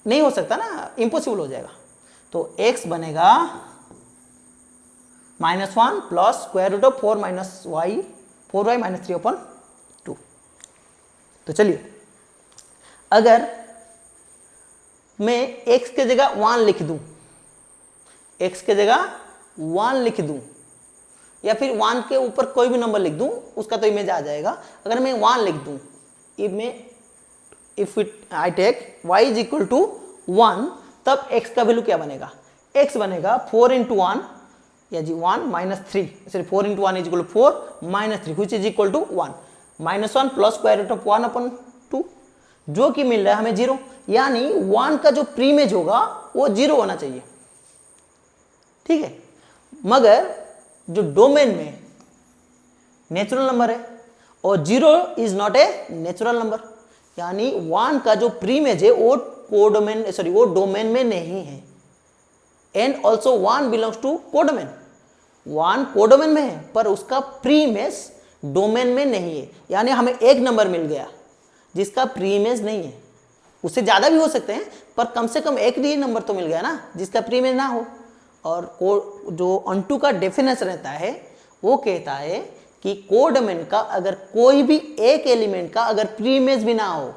नहीं हो सकता ना, इम्पॉसिबल हो जाएगा। तो x बनेगा -1 plus square root of 4y minus 3 upon 2। तो चलिए, अगर मैं x के जगह 1 लिख दूं, x के जगह 1 लिख दूं, या फिर 1 के ऊपर कोई भी नंबर लिख दूं, उसका तो इमेज आ जाएगा। अगर मैं 1 लिख दूं, if I take y is equal to 1, तब x का वैल्यू क्या बनेगा, x बनेगा 4 इंटू 1 या जी 1 minus 3, sorry 4 into 1 is equal to 4 minus 3 which is equal to 1, -1 plus square root of 1 upon 2, जो कि मिल रहा है हमें 0, यानी 1 का जो प्री इमेज होगा वो 0 होना चाहिए। ठीक है, मगर जो डोमेन में नेचुरल नंबर है और 0 is not a natural number, यानी 1 का जो प्री इमेज है वो डोमेन में नहीं है, and also 1 belongs to codomain. 1 codomain में है पर उसका प्री इमेज डोमेन में नहीं है, यानी हमें एक नंबर मिल गया जिसका प्री इमेज नहीं है। उससे ज़्यादा भी हो सकते हैं पर कम से कम एक ही नंबर तो मिल गया ना जिसका प्री इमेज ना हो। और जो ऑनटू का डेफिनेशन रहता है वो कहता है कि कोडोमेन का अगर कोई भी एक एलिमेंट का अगर प्री इमेज भी ना हो,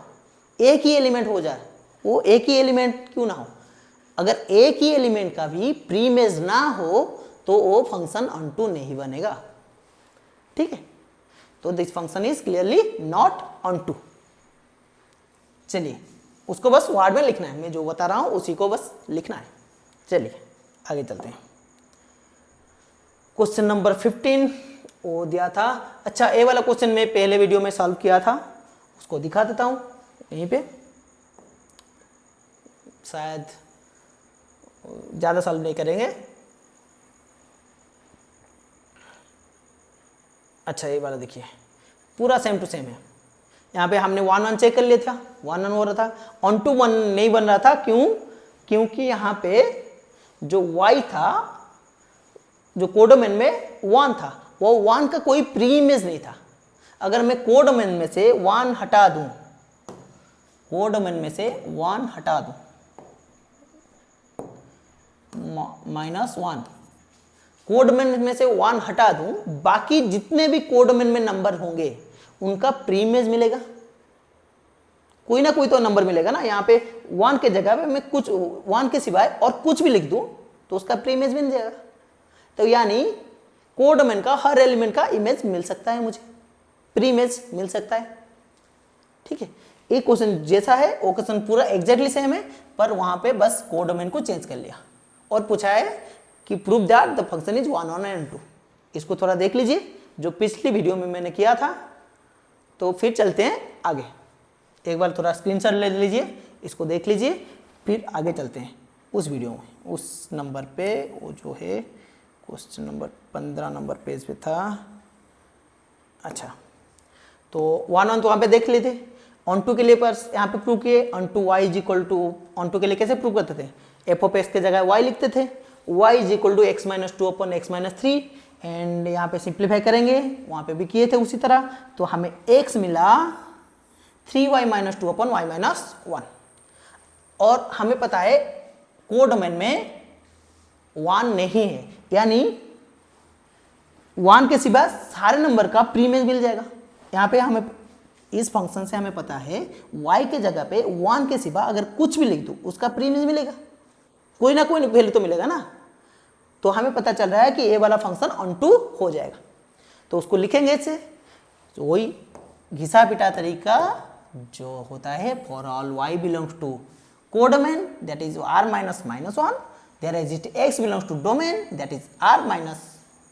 एक ही एलिमेंट हो जाए, वो एक ही एलिमेंट क्यों ना हो, अगर एक ही एलिमेंट का भी प्री इमेज ना हो तो वो फंक्शन ऑनटू नहीं बनेगा। ठीक है, तो this function is clearly not onto. चलिए उसको बस वर्ड में लिखना है, मैं जो बता रहा हूं उसी को बस लिखना है। चलिए आगे चलते हैं। क्वेश्चन नंबर 15 वो दिया था। अच्छा, ये वाला क्वेश्चन मैं पहले वीडियो में सॉल्व किया था, उसको दिखा देता हूं यहीं पे, शायद ज़्यादा सॉल्व नहीं करेंगे। अच्छा, ये वाला देखिए पूरा सेम टू सेम है। यहाँ पे हमने 1 1 चेक कर लिया था, 1 1 हो रहा था, ऑन टू 1 नहीं बन रहा था। क्यों? क्योंकि यहाँ पे जो y था, जो कोडोमेन में 1 था, वो 1 का कोई प्री इमेज नहीं था। अगर मैं कोडोमेन में से 1 हटा दूं, कोडोमेन में से 1 हटा दूं, -1, कोडोमेन में से 1 हटा दूं, बाकी जितने भी कोडोमेन में नंबर होंगे उनका प्री इमेज मिलेगा, कोई ना कोई तो नंबर मिलेगा ना। यहाँ पे 1 के जगह पे मैं कुछ 1 के सिवाय और कुछ भी लिख दूं तो उसका प्री इमेज मिल जाएगा। तो यानी कोडोमेन का हर एलिमेंट का इमेज मिल सकता है, मुझे प्री इमेज मिल सकता है। ठीक है, एक क्वेश्चन जैसा है वो क्वेश्चन पूरा एग्जैक्टली सेम है, पर वहां पे बस कोडोमेन को चेंज कर लिया और पूछा है कि prove that the function is 1 1 and 2। इसको थोड़ा देख लीजिए, जो पिछली वीडियो में मैंने किया था। तो फिर चलते हैं आगे, एक बार थोड़ा स्क्रीनशॉट ले लीजिए, इसको देख लीजिए, फिर आगे चलते हैं उस वीडियो में, उस नंबर पे, वो जो है क्वेश्चन नंबर 15 नंबर पेज पे था। अच्छा, तो 1 1 तो वहाँ पे देख लेते। ऑन टू के लिए पर यहाँ पे प्रूव किए, onto y is equal to, onto के लिए कैसे प्रूव करते थे, एफ ऑफ एक्स के जगह वाई लिखते थे, y is equal to x minus 2 upon x minus 3, and यहाँ पे सिंप्लीफाई करेंगे, वहाँ पे भी किए थे उसी तरह। तो हमें x मिला 3y minus 2 upon Y minus 1, और हमें पता है कोडोमेन में 1 नहीं है, यानी 1 के सिवा सारे नंबर का प्री इमेज मिल जाएगा। यहाँ पे हमें इस फंक्शन से हमें पता है y के जगह पे 1 के सिवा अगर कुछ भी लिख दूं उसका प्री इमेज मिलेगा, कोई ना कोई वैल्यू तो मिलेगा ना। तो हमें पता चल रहा है कि ये वाला फंक्शन ऑन टू हो जाएगा। तो उसको लिखेंगे ऐसे, तो वही घिसा पिटा तरीका जो होता है, for all y belongs to codomain that is r minus -1, there exist x belongs to domain that is r minus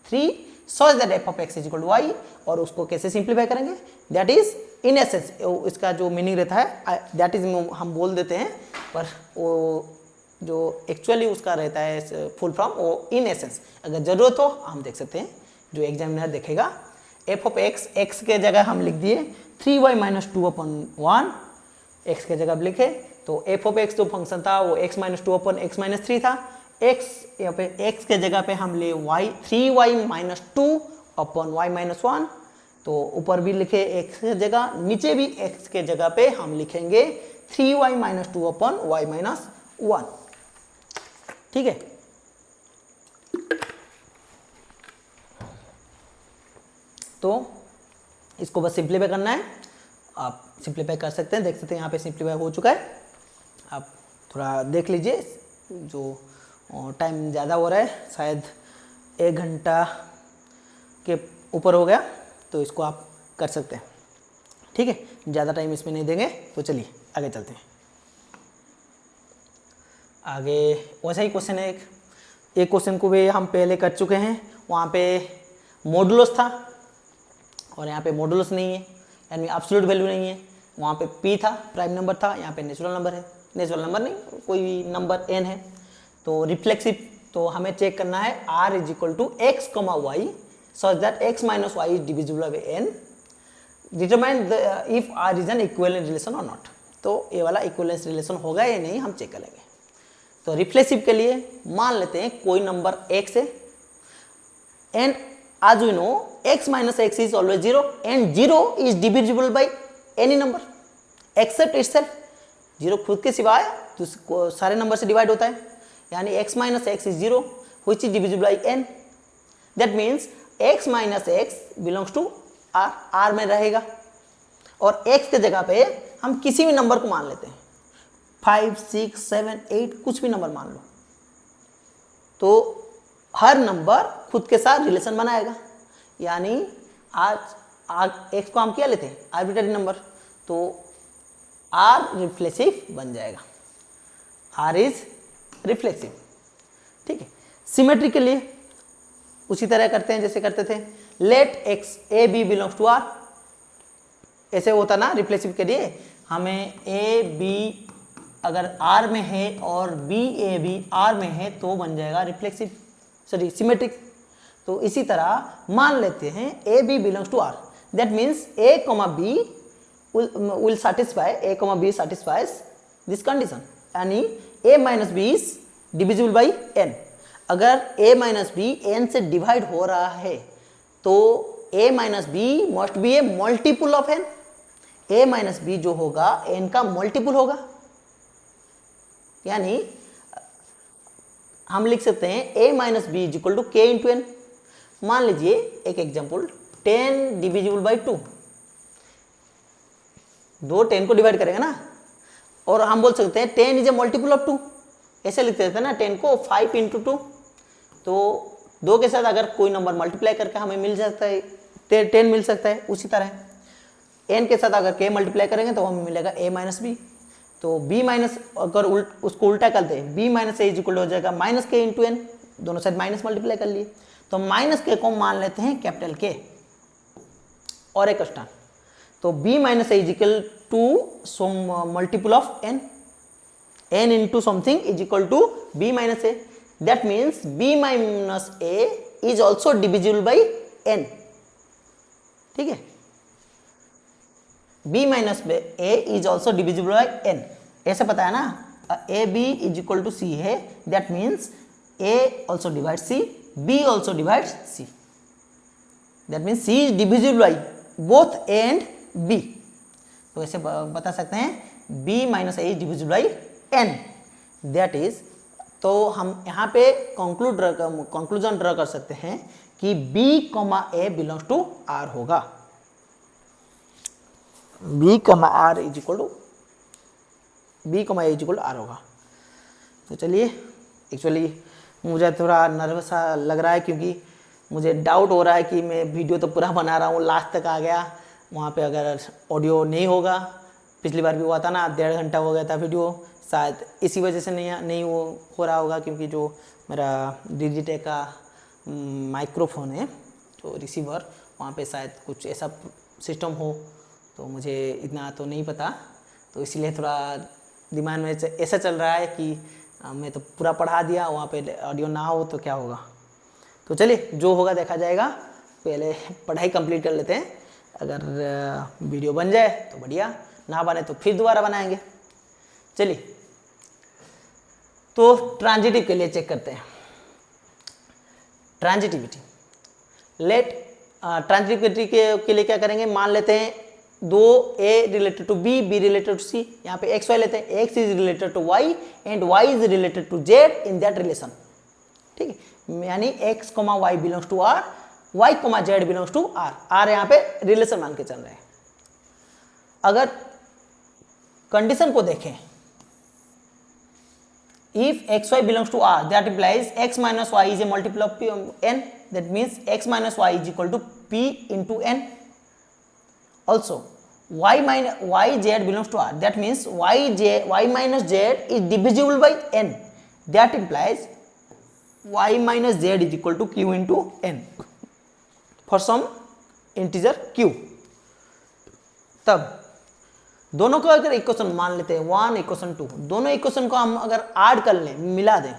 3, such that f of x is equal to y। और उसको कैसे सिंप्लीफाई करेंगे, दैट इज इन एसेंस, इसका जो meaning रहता है that is हम बोल देते हैं, पर वो जो एक्चुअली उसका रहता है फुल फॉर्म वो इन एसेंस। अगर जरूरत हो हम देख सकते हैं, जो एग्जामिनर देखेगा, एफ ऑफ एक्स, एक्स के जगह हम लिख दिए 3y माइनस 2 अपॉन 1, एक्स के जगह लिखे तो एफ ऑफ एक्स जो फंक्शन था वो x minus 2 upon x minus 3 था। x यहाँ पे x के जगह पे हम ले y 3y minus 2 upon y minus 1, तो ऊपर भी लिखे x के जगह, नीचे भी x के जगह पे हम लिखेंगे 3y minus 2 upon y minus 1। ठीक है, तो इसको बस सिंप्लीफाई करना है। आप सिंप्लीफाई कर सकते हैं, देख सकते हैं यहाँ पे सिंप्लीफाई हो चुका है। आप थोड़ा देख लीजिए, जो टाइम ज़्यादा हो रहा है, शायद 1 घंटा के ऊपर हो गया, तो इसको आप कर सकते हैं। ठीक है, ज़्यादा टाइम इसमें नहीं देंगे। तो चलिए आगे चलते हैं। आगे वैसा ही क्वेश्चन है, एक क्वेश्चन को भी हम पहले कर चुके हैं। वहाँ पे मॉडुलस था और यहाँ पे मॉडुलस नहीं है, यानी एब्सोल्यूट वैल्यू नहीं है। वहाँ पे p था, प्राइम नंबर था, यहाँ पे नेचुरल नंबर है, नेचुरल नंबर नहीं, कोई नंबर n है। तो रिफ्लेक्सिव, तो हमें चेक करना है r is equal to x comma y such that x minus y is divisible by n, determine if r is an equivalent relation और नॉट। तो ये वाला इक्विवेलेंस रिलेशन होगा या नहीं हम चेक करेंगे। तो रिफ्लेक्सिव के लिए मान लेते हैं कोई नंबर x है, and as we know x minus x is always 0 and 0 is divisible by any number except itself. 0 खुद के सिवाय तो सारे नंबर से डिवाइड होता है, यानी x minus x is 0 which is divisible by n. That means x minus x belongs to r, r में रहेगा और x के जगह पे हम किसी भी नंबर को मान लेते हैं, 5, 6, 7, 8 कुछ भी नंबर मान लो, तो हर नंबर खुद के साथ रिलेशन बनाएगा, यानी आज x को हम क्या लेते हैं आर्बिट्ररी नंबर, तो r रिफ्लेक्सिव बन जाएगा, r इज रिफ्लेक्सिव। ठीक है, सिमेट्री के लिए उसी तरह करते हैं जैसे करते थे, let x a b belongs to r, ऐसे होता ना रिफ्लेक्सिव के लिए, हमें a b अगर r में है और b a b r में है तो बन जाएगा रिफ्लेक्सिव, सॉरी सिमेट्रिक। तो इसी तरह मान लेते हैं a b belongs to r, that means a b will satisfy, a b satisfies this condition, यानी a minus b is divisible by n। अगर a minus b n से डिवाइड हो रहा है तो a minus b must be a multiple of n, a minus b जो होगा n का मल्टीपल होगा, यानी हम लिख सकते हैं a minus b is equal to k into n. मान लीजिए एक एग्जाम्पल, 10 डिविजिबल बाई 2, 2 10 को डिवाइड करेंगे ना, और हम बोल सकते हैं 10 इज ए मल्टीपल ऑफ 2, ऐसे लिखते थे ना 10 को 5 इंटू 2, तो 2 के साथ अगर कोई नंबर मल्टीप्लाई करके हमें मिल सकता है 10 मिल सकता है। उसी तरह n के साथ अगर k मल्टीप्लाई करेंगे तो हमें मिलेगा a माइनस बी, तो b माइनस अगर उसको उल्टा करते हैं b minus a is equal हो जाएगा माइनस k इंटू एन, दोनों साइड माइनस मल्टीप्लाई कर लिए, तो माइनस k को मान लेते हैं कैपिटल K और एक स्टार, तो b minus a is equal to some multiple of n, n into something is equal to b minus a, that means b minus a is also divisible by n। ठीक है, b minus a is also divisible by n, ऐसे पता है ना, a b is equal to c है, that means a also divide c, b also divide c, that means c is divisible by both a and b, तो ऐसे बता सकते हैं b minus a is divisible by n, that is, तो हम यहाँ पे कंक्लूजन ड्रा कर सकते हैं कि b a belongs to r होगा, b r is equal to b a is equal to r होगा। तो चलिए, एक्चुअली मुझे थोड़ा नर्वस सा लग रहा है क्योंकि मुझे डाउट हो रहा है कि मैं वीडियो तो पूरा बना रहा हूँ, लास्ट तक आ गया, वहाँ पे अगर ऑडियो नहीं होगा, पिछली बार भी हुआ था ना 1.5 घंटा हो गया था वीडियो, शायद इसी वजह से नहीं हो रहा होगा, क्योंकि जो मेरा डिजिटेक का माइक्रोफोन है जो रिसीवर, वहाँ पे शायद कुछ ऐसा सिस्टम हो, तो मुझे इतना तो नहीं पता, तो इसलिए थोड़ा दिमाग में ऐसा चल रहा है कि मैं तो पूरा पढ़ा दिया, वहाँ पे ऑडियो ना हो तो क्या होगा। तो चलिए जो होगा देखा जाएगा, पहले पढ़ाई कंप्लीट कर लेते हैं, अगर वीडियो बन जाए तो बढ़िया, ना बने तो फिर दोबारा बनाएंगे। चलिए, तो ट्रांजिटिव के लिए चेक करते हैं, ट्रांजिटिविटी। लेट ट्रांजिटिविटी के लिए क्या करेंगे, मान लेते हैं दो a related to b, b related to c, यहाँ पे x y लेते हैं, x is related to y and y is related to z in that relation. ठीक है, यानी x, y belongs to r, y, z belongs to r, r यहाँ पे relation मान के चल रहे हैं। अगर कंडीशन को देखें, if x, y belongs to r, that implies x minus y is a multiple of p n, that means x minus y is equal to p into n. Also y z belongs to r, that means y minus z is divisible by n, that implies y minus z is equal to q into n for some integer q। तब दोनों को अगर equation मान लेते हैं 1 equation 2, दोनों equation को हम अगर ऐड कर लें, मिला दें,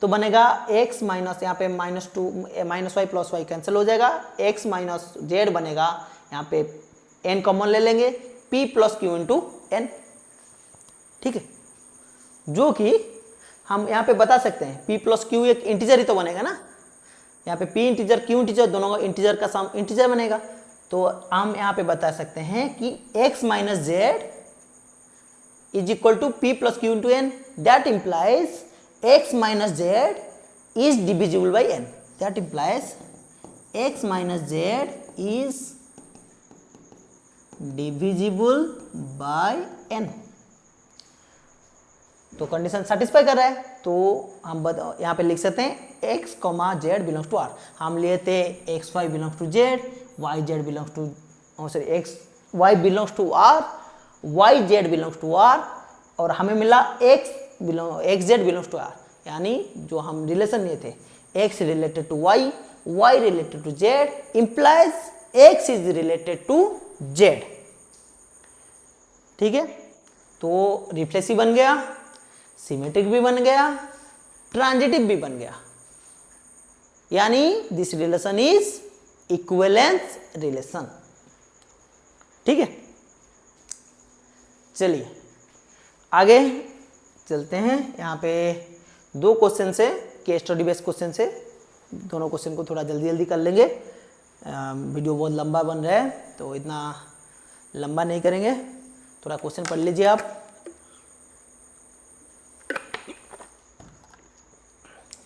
तो बनेगा x माइनस, यहाँ पे -2 minus y plus y cancel हो जाएगा, x माइनस जेड बनेगा, यहाँ पे n कॉमन ले लेंगे, p plus q into n. ठीक है, जो कि हम यहाँ पे बता सकते हैं p प्लस क्यू एक इंटीजर ही तो बनेगा ना, यहाँ पे p इंटीजर q इंटीजर दोनों का इंटीजर का सम इंटीजर बनेगा। तो हम यहाँ पे बता सकते हैं कि x minus z is equal to p plus q into n. That implies x minus z is divisible by n। That implies x minus z is divisible by n। तो कंडीशन सेटिस्फाई कर रहा है, तो हम यहाँ पे लिख सकते हैं x comma z belongs to r। हम लेते x y belongs to z, y z belongs to sorry x y belongs to r, y z belongs to r, और हमें मिला x z belongs to r। यानी जो हम relation लिए थे x related to y, y related to z, implies x is related to z। ठीक है, तो रिफ्लेक्सिव बन गया, सिमेट्रिक भी बन गया, ट्रांजिटिव भी बन गया, यानी this relation is equivalence relation. ठीक है, चलिए आगे चलते हैं। यहाँ पे दो क्वेश्चन से केस स्टडी बेस्ड क्वेश्चन से, दोनों क्वेश्चन को थोड़ा जल्दी जल्दी कर लेंगे। वीडियो बहुत लंबा बन रहा है तो इतना लंबा नहीं करेंगे, थोड़ा क्वेश्चन पढ़ लीजिए आप।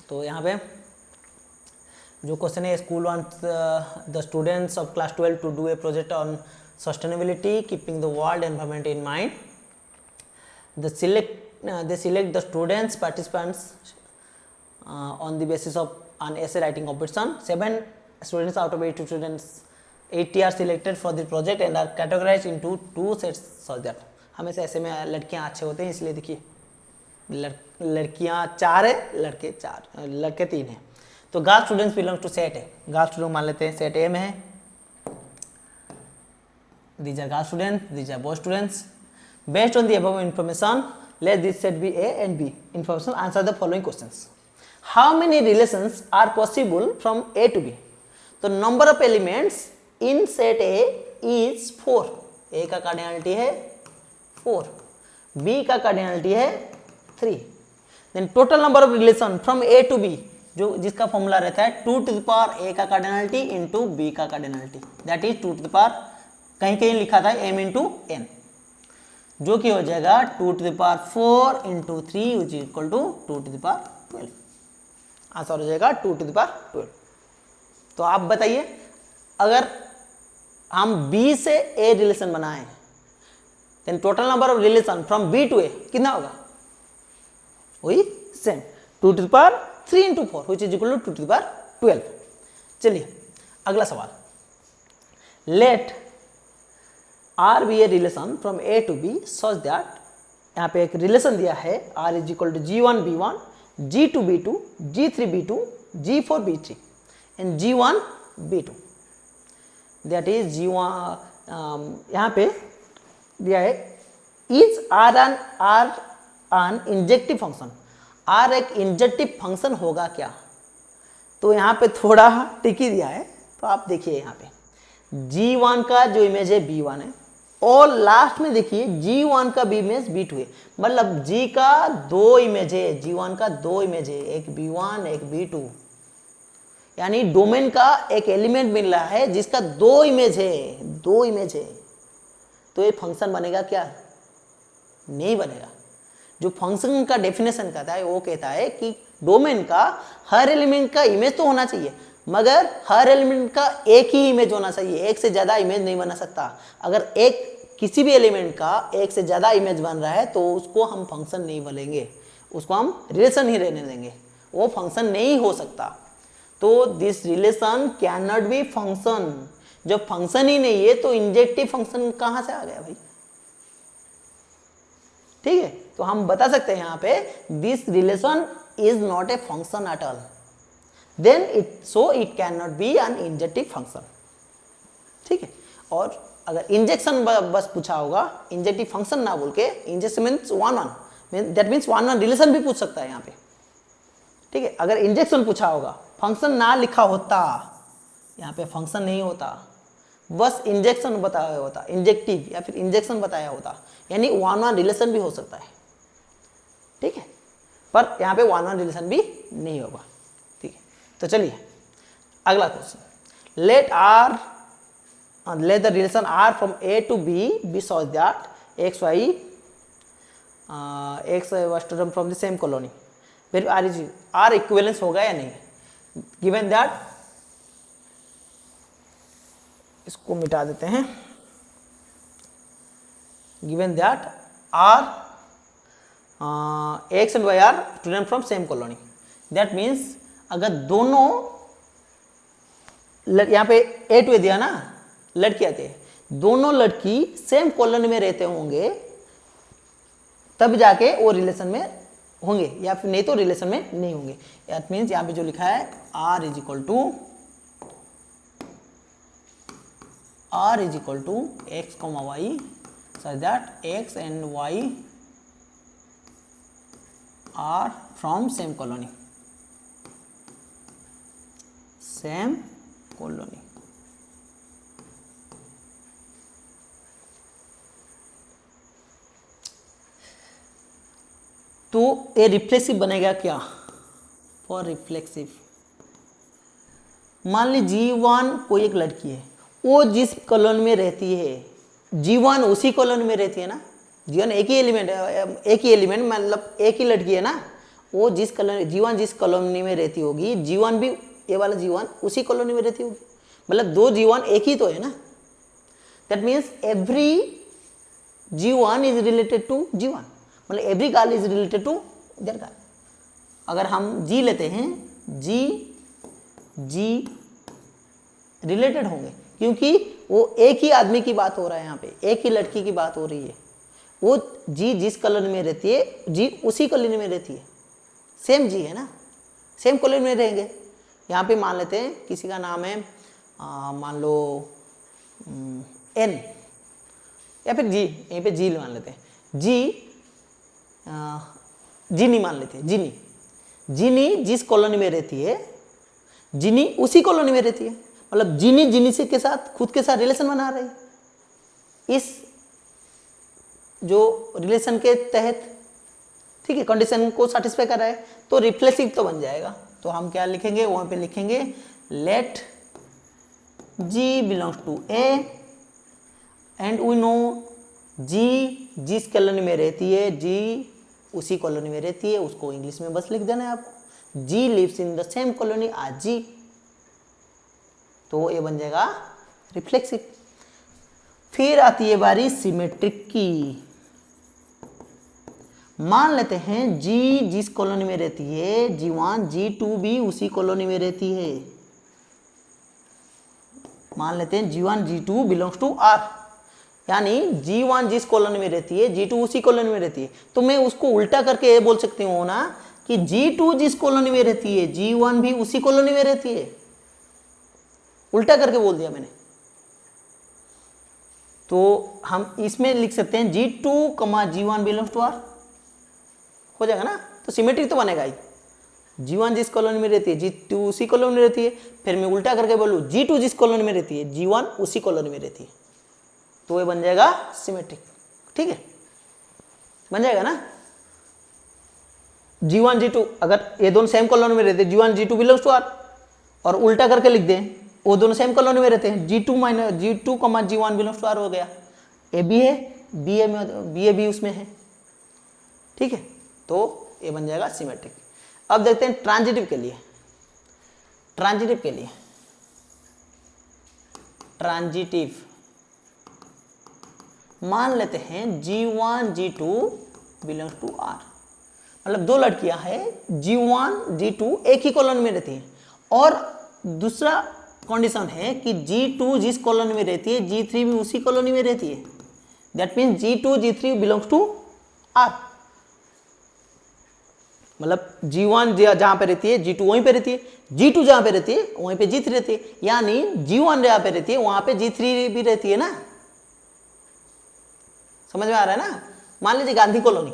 तो यहाँ पे जो क्वेश्चन है, school wants the students of class 12 to do a project on sustainability keeping the world environment in mind. they select the students participants on the basis of an essay writing competition. 7 students out of 80 students, 80 are selected for the project and are categorized into 2 sets such that। हमेशा ऐसे में लड़कियां अच्छे होते हैं, इसलिए देखिए लड़कियां 4 है, लड़के 3 है। तो girl students belong to set है, गर्ल स्टूडेंट मान लेते हैं सेट ए में है। These are girl students, these are boy students. Based on the above information, let this set be A and B. Information, answer the following questions. How many relations are possible from A to B? तो number of elements in set A is 4. A का cardinality है 4, B का cardinality है 3. Then total number of relation from A to B, जो जिसका formula रहता है 2 to the power A का cardinality into B का cardinality, that is 2 to the power, कहीं कहीं लिखा था m into n, जो कि हो जाएगा 2 to the power 4 into 3 which is equal to 2 to the power 12। Answer हो जाएगा 2 to the power 12। तो आप बताइए, अगर हम B से A रिलेशन बनाएं, then total number of relation from B to A कितना होगा? वही same 2 to the power 3 into 4 which is equal to 2 to the power 12। चलिए अगला सवाल, late R be a relation from A to B such that, यहाँ पे एक relation दिया है R is equal to G1 B1, G2 B2, G3 B2, G4 B3 and G1 B2। that is G1 यहाँ पे दिया है is R an injective function. R एक इंजेक्टिव फंक्शन होगा क्या? तो यहाँ पे थोड़ा टिकी दिया है, तो आप देखिए यहाँ पे G1 का जो इमेज है B1 है, और लास्ट में देखिए G1 का भी इमेज B2 है, मतलब G का 2 इमेज है, G1 का 2 इमेज है, एक B1 एक B2, यानी डोमेन का एक एलिमेंट मिल रहा है जिसका 2 इमेज है। तो ये फंक्शन बनेगा क्या? नहीं बनेगा। जो फंक्शन का डेफिनेशन कहता है वो कहता है कि डोमेन का हर एलिमेंट का इमेज तो होना चाहिए, मगर हर एलिमेंट का एक ही इमेज होना चाहिए, एक से ज़्यादा इमेज नहीं बना सकता। अगर किसी भी एलिमेंट का एक से ज़्यादा इमेज बन रहा है तो उसको हम फंक्शन नहीं बोलेंगे, उसको हम रिलेशन ही रहने देंगे, वो फंक्शन नहीं हो सकता। तो this relation can not B function. जब फंक्शन ही नहीं है तो इंजेक्टिव फंक्शन कहाँ से आ गया भाई? ठीक है, तो हम बता सकते हैं यहाँ पे this relation is not a function at all, then it cannot be an injective function। ठीक है, और अगर इंजेक्शन बस पूछा होगा, इंजेक्टिव फंक्शन ना बोल के, injection means 1-1, that means 1-1 relation भी पूछ सकता है यहाँ पे। ठीक है, अगर इंजेक्शन पूछा होगा, फंक्शन ना लिखा होता, यहाँ पे फंक्शन नहीं होता, बस इंजेक्शन बताया होता, इंजेक्टिव या फिर इंजेक्शन बताया होता, यानी 1-1 रिलेशन भी हो सकता है। ठीक है, पर यहाँ पे 1-1 रिलेशन भी नहीं होगा। ठीक है, तो चलिए अगला question, let the relation R from A to B be such that x y was student from the same colony, where R equivalence होगा या नहीं, given that, इसको मिटा देते हैं, given that R x and y are student from same colony, that means अगर दोनों यहाँ पे A to A दिया ना, लड़की आती है, दोनों लड़की सेम कॉलोनी में रहते होंगे तब जाके वो रिलेशन में होंगे, या फिर नहीं तो रिलेशन में नहीं होंगे। दैट मीन्स यहाँ पे जो लिखा है R is equal to x comma y such that x and y are from same colony, same colony. तो ये रिफ्लेक्सिव बनेगा क्या, फॉर रिफ्लेक्सिव, मान ली G1 कोई एक लड़की है, वो जिस कॉलोनी में रहती है, G1 उसी कॉलोनी में रहती है ना, G1 एक ही एलिमेंट मतलब एक ही लड़की है ना, वो जिस कॉलोनी G1 जिस कॉलोनी में रहती होगी, G1 भी, ये वाला G1 उसी कॉलोनी में रहती होगी, मतलब दो G1 एक ही तो है ना। That means every G1 is related to G1, मतलब every girl is related to their girl. अगर हम G लेते हैं, G रिलेटेड होंगे क्योंकि वो एक ही आदमी की बात हो रहा है, यहाँ पे एक ही लड़की की बात हो रही है, वो G जिस कॉलोनी में रहती है, G उसी कॉलोनी में रहती है, सेम G है ना, सेम कॉलोनी में रहेंगे। यहाँ पे मान लेते हैं किसी का नाम है मान लो N या फिर G, यहीं पे G मान लेते हैं, जिनी मान लेते हैं, जिनी जिस कॉलोनी में रहती है, जिनी उसी कॉलोनी में रहती है, मतलब जिनी से के साथ खुद के साथ रिलेशन बना रही है, इस जो रिलेशन के तहत, ठीक है, कंडीशन को सेटिस्फाई कर रहा है, तो रिफ्लेक्सिव तो बन जाएगा। तो हम क्या लिखेंगे, वहां पे लिखेंगे let G belongs to A and we know G जिस कॉलोनी में रहती है, G उसी कॉलोनी में रहती है, उसको इंग्लिश में बस लिख देना है आपको, G lives in the same colony as G, तो ये बन जाएगा रिफ्लेक्सिव। फिर आती है बारी सिमेट्रिक की। मान लेते हैं G जिस कॉलोनी में रहती है, G1 G2 भी उसी कॉलोनी में रहती है, मान लेते हैं G1 G2 belongs to R, यानी G1 जिस कॉलोनी में रहती है, G2 उसी कॉलोनी में रहती है, तो मैं उसको उल्टा करके ये बोल सकती हूँ ना कि G2 जिस कॉलोनी में रहती है, G1 भी उसी कॉलोनी में रहती है, उल्टा करके बोल दिया मैंने। तो हम इसमें लिख सकते हैं G2, G1 belongs to R, हो जाएगा ना, तो सिमेट्रिक तो बनेगा ही। G1 जिस कॉलोनी में रहती है, G2 उसी कॉलोनी में रहती है, फिर मैं उल्टा करके बोलूँ G2 जिस कॉलोनी में रहती है, G1 उसी कॉलोनी में रहती है, तो ये बन जाएगा सिमेट्रिक। ठीक है, बन जाएगा ना। G1 G2 अगर ये दोनों सेम कॉलोनी में रहते हैं, G1 G2 belongs to R, और उल्टा करके लिख दें वो दोनों सेम कॉलोनी में रहते हैं, G2 G1 belongs to R हो गया, ए बी है, बी भी उसमें है, ठीक है, तो ये बन जाएगा सिमेट्रिक। अब देखते हैं ट्रांजिटिव के लिए। ट्रांजिटिव मान लेते हैं G1 G2 belongs to R, मतलब दो लड़कियां हैं, G1 G2 एक ही कॉलोनी में रहती हैं, और दूसरा कंडीशन है कि G2 जिस कॉलोनी में रहती है, G3 भी उसी कॉलोनी में रहती है, that means G2 G3 belongs to R, मतलब G1 जहां पे रहती है, G2 वहीं पे रहती है, G2 जहां पे रहती है वहीं पे G3 रहती है, यानी G1 जहां पे रहती है वहां पे G3 भी रहती है ना, समझ में आ रहा है ना। मान लीजिए Gandhi colony,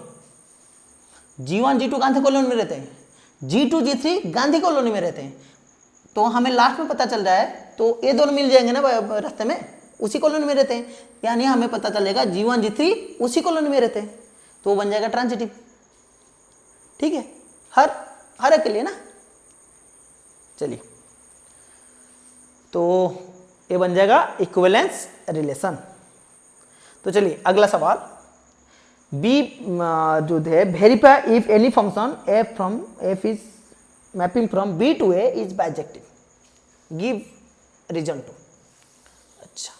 G1 G2 Gandhi colony में रहते हैं, G2 G3 गांधी कॉलोनी में रहते हैं, तो हमें लास्ट में पता चल रहा है, तो ये दोनों मिल जाएंगे ना रास्ते में, उसी कॉलोनी में रहते हैं, यानी हमें पता चलेगा G1 G3 उसी कॉलोनी में रहते हैं, तो वो बन जाएगा ट्रांजिटिव। ठीक है, हर एक के लिए ना। चलिए तो ये बन जाएगा इक्विवेलेंस रिलेशन। तो चलिए अगला सवाल, बी जो है verify if any function f from f is mapping from B to A is bijective, give reason to. अच्छा,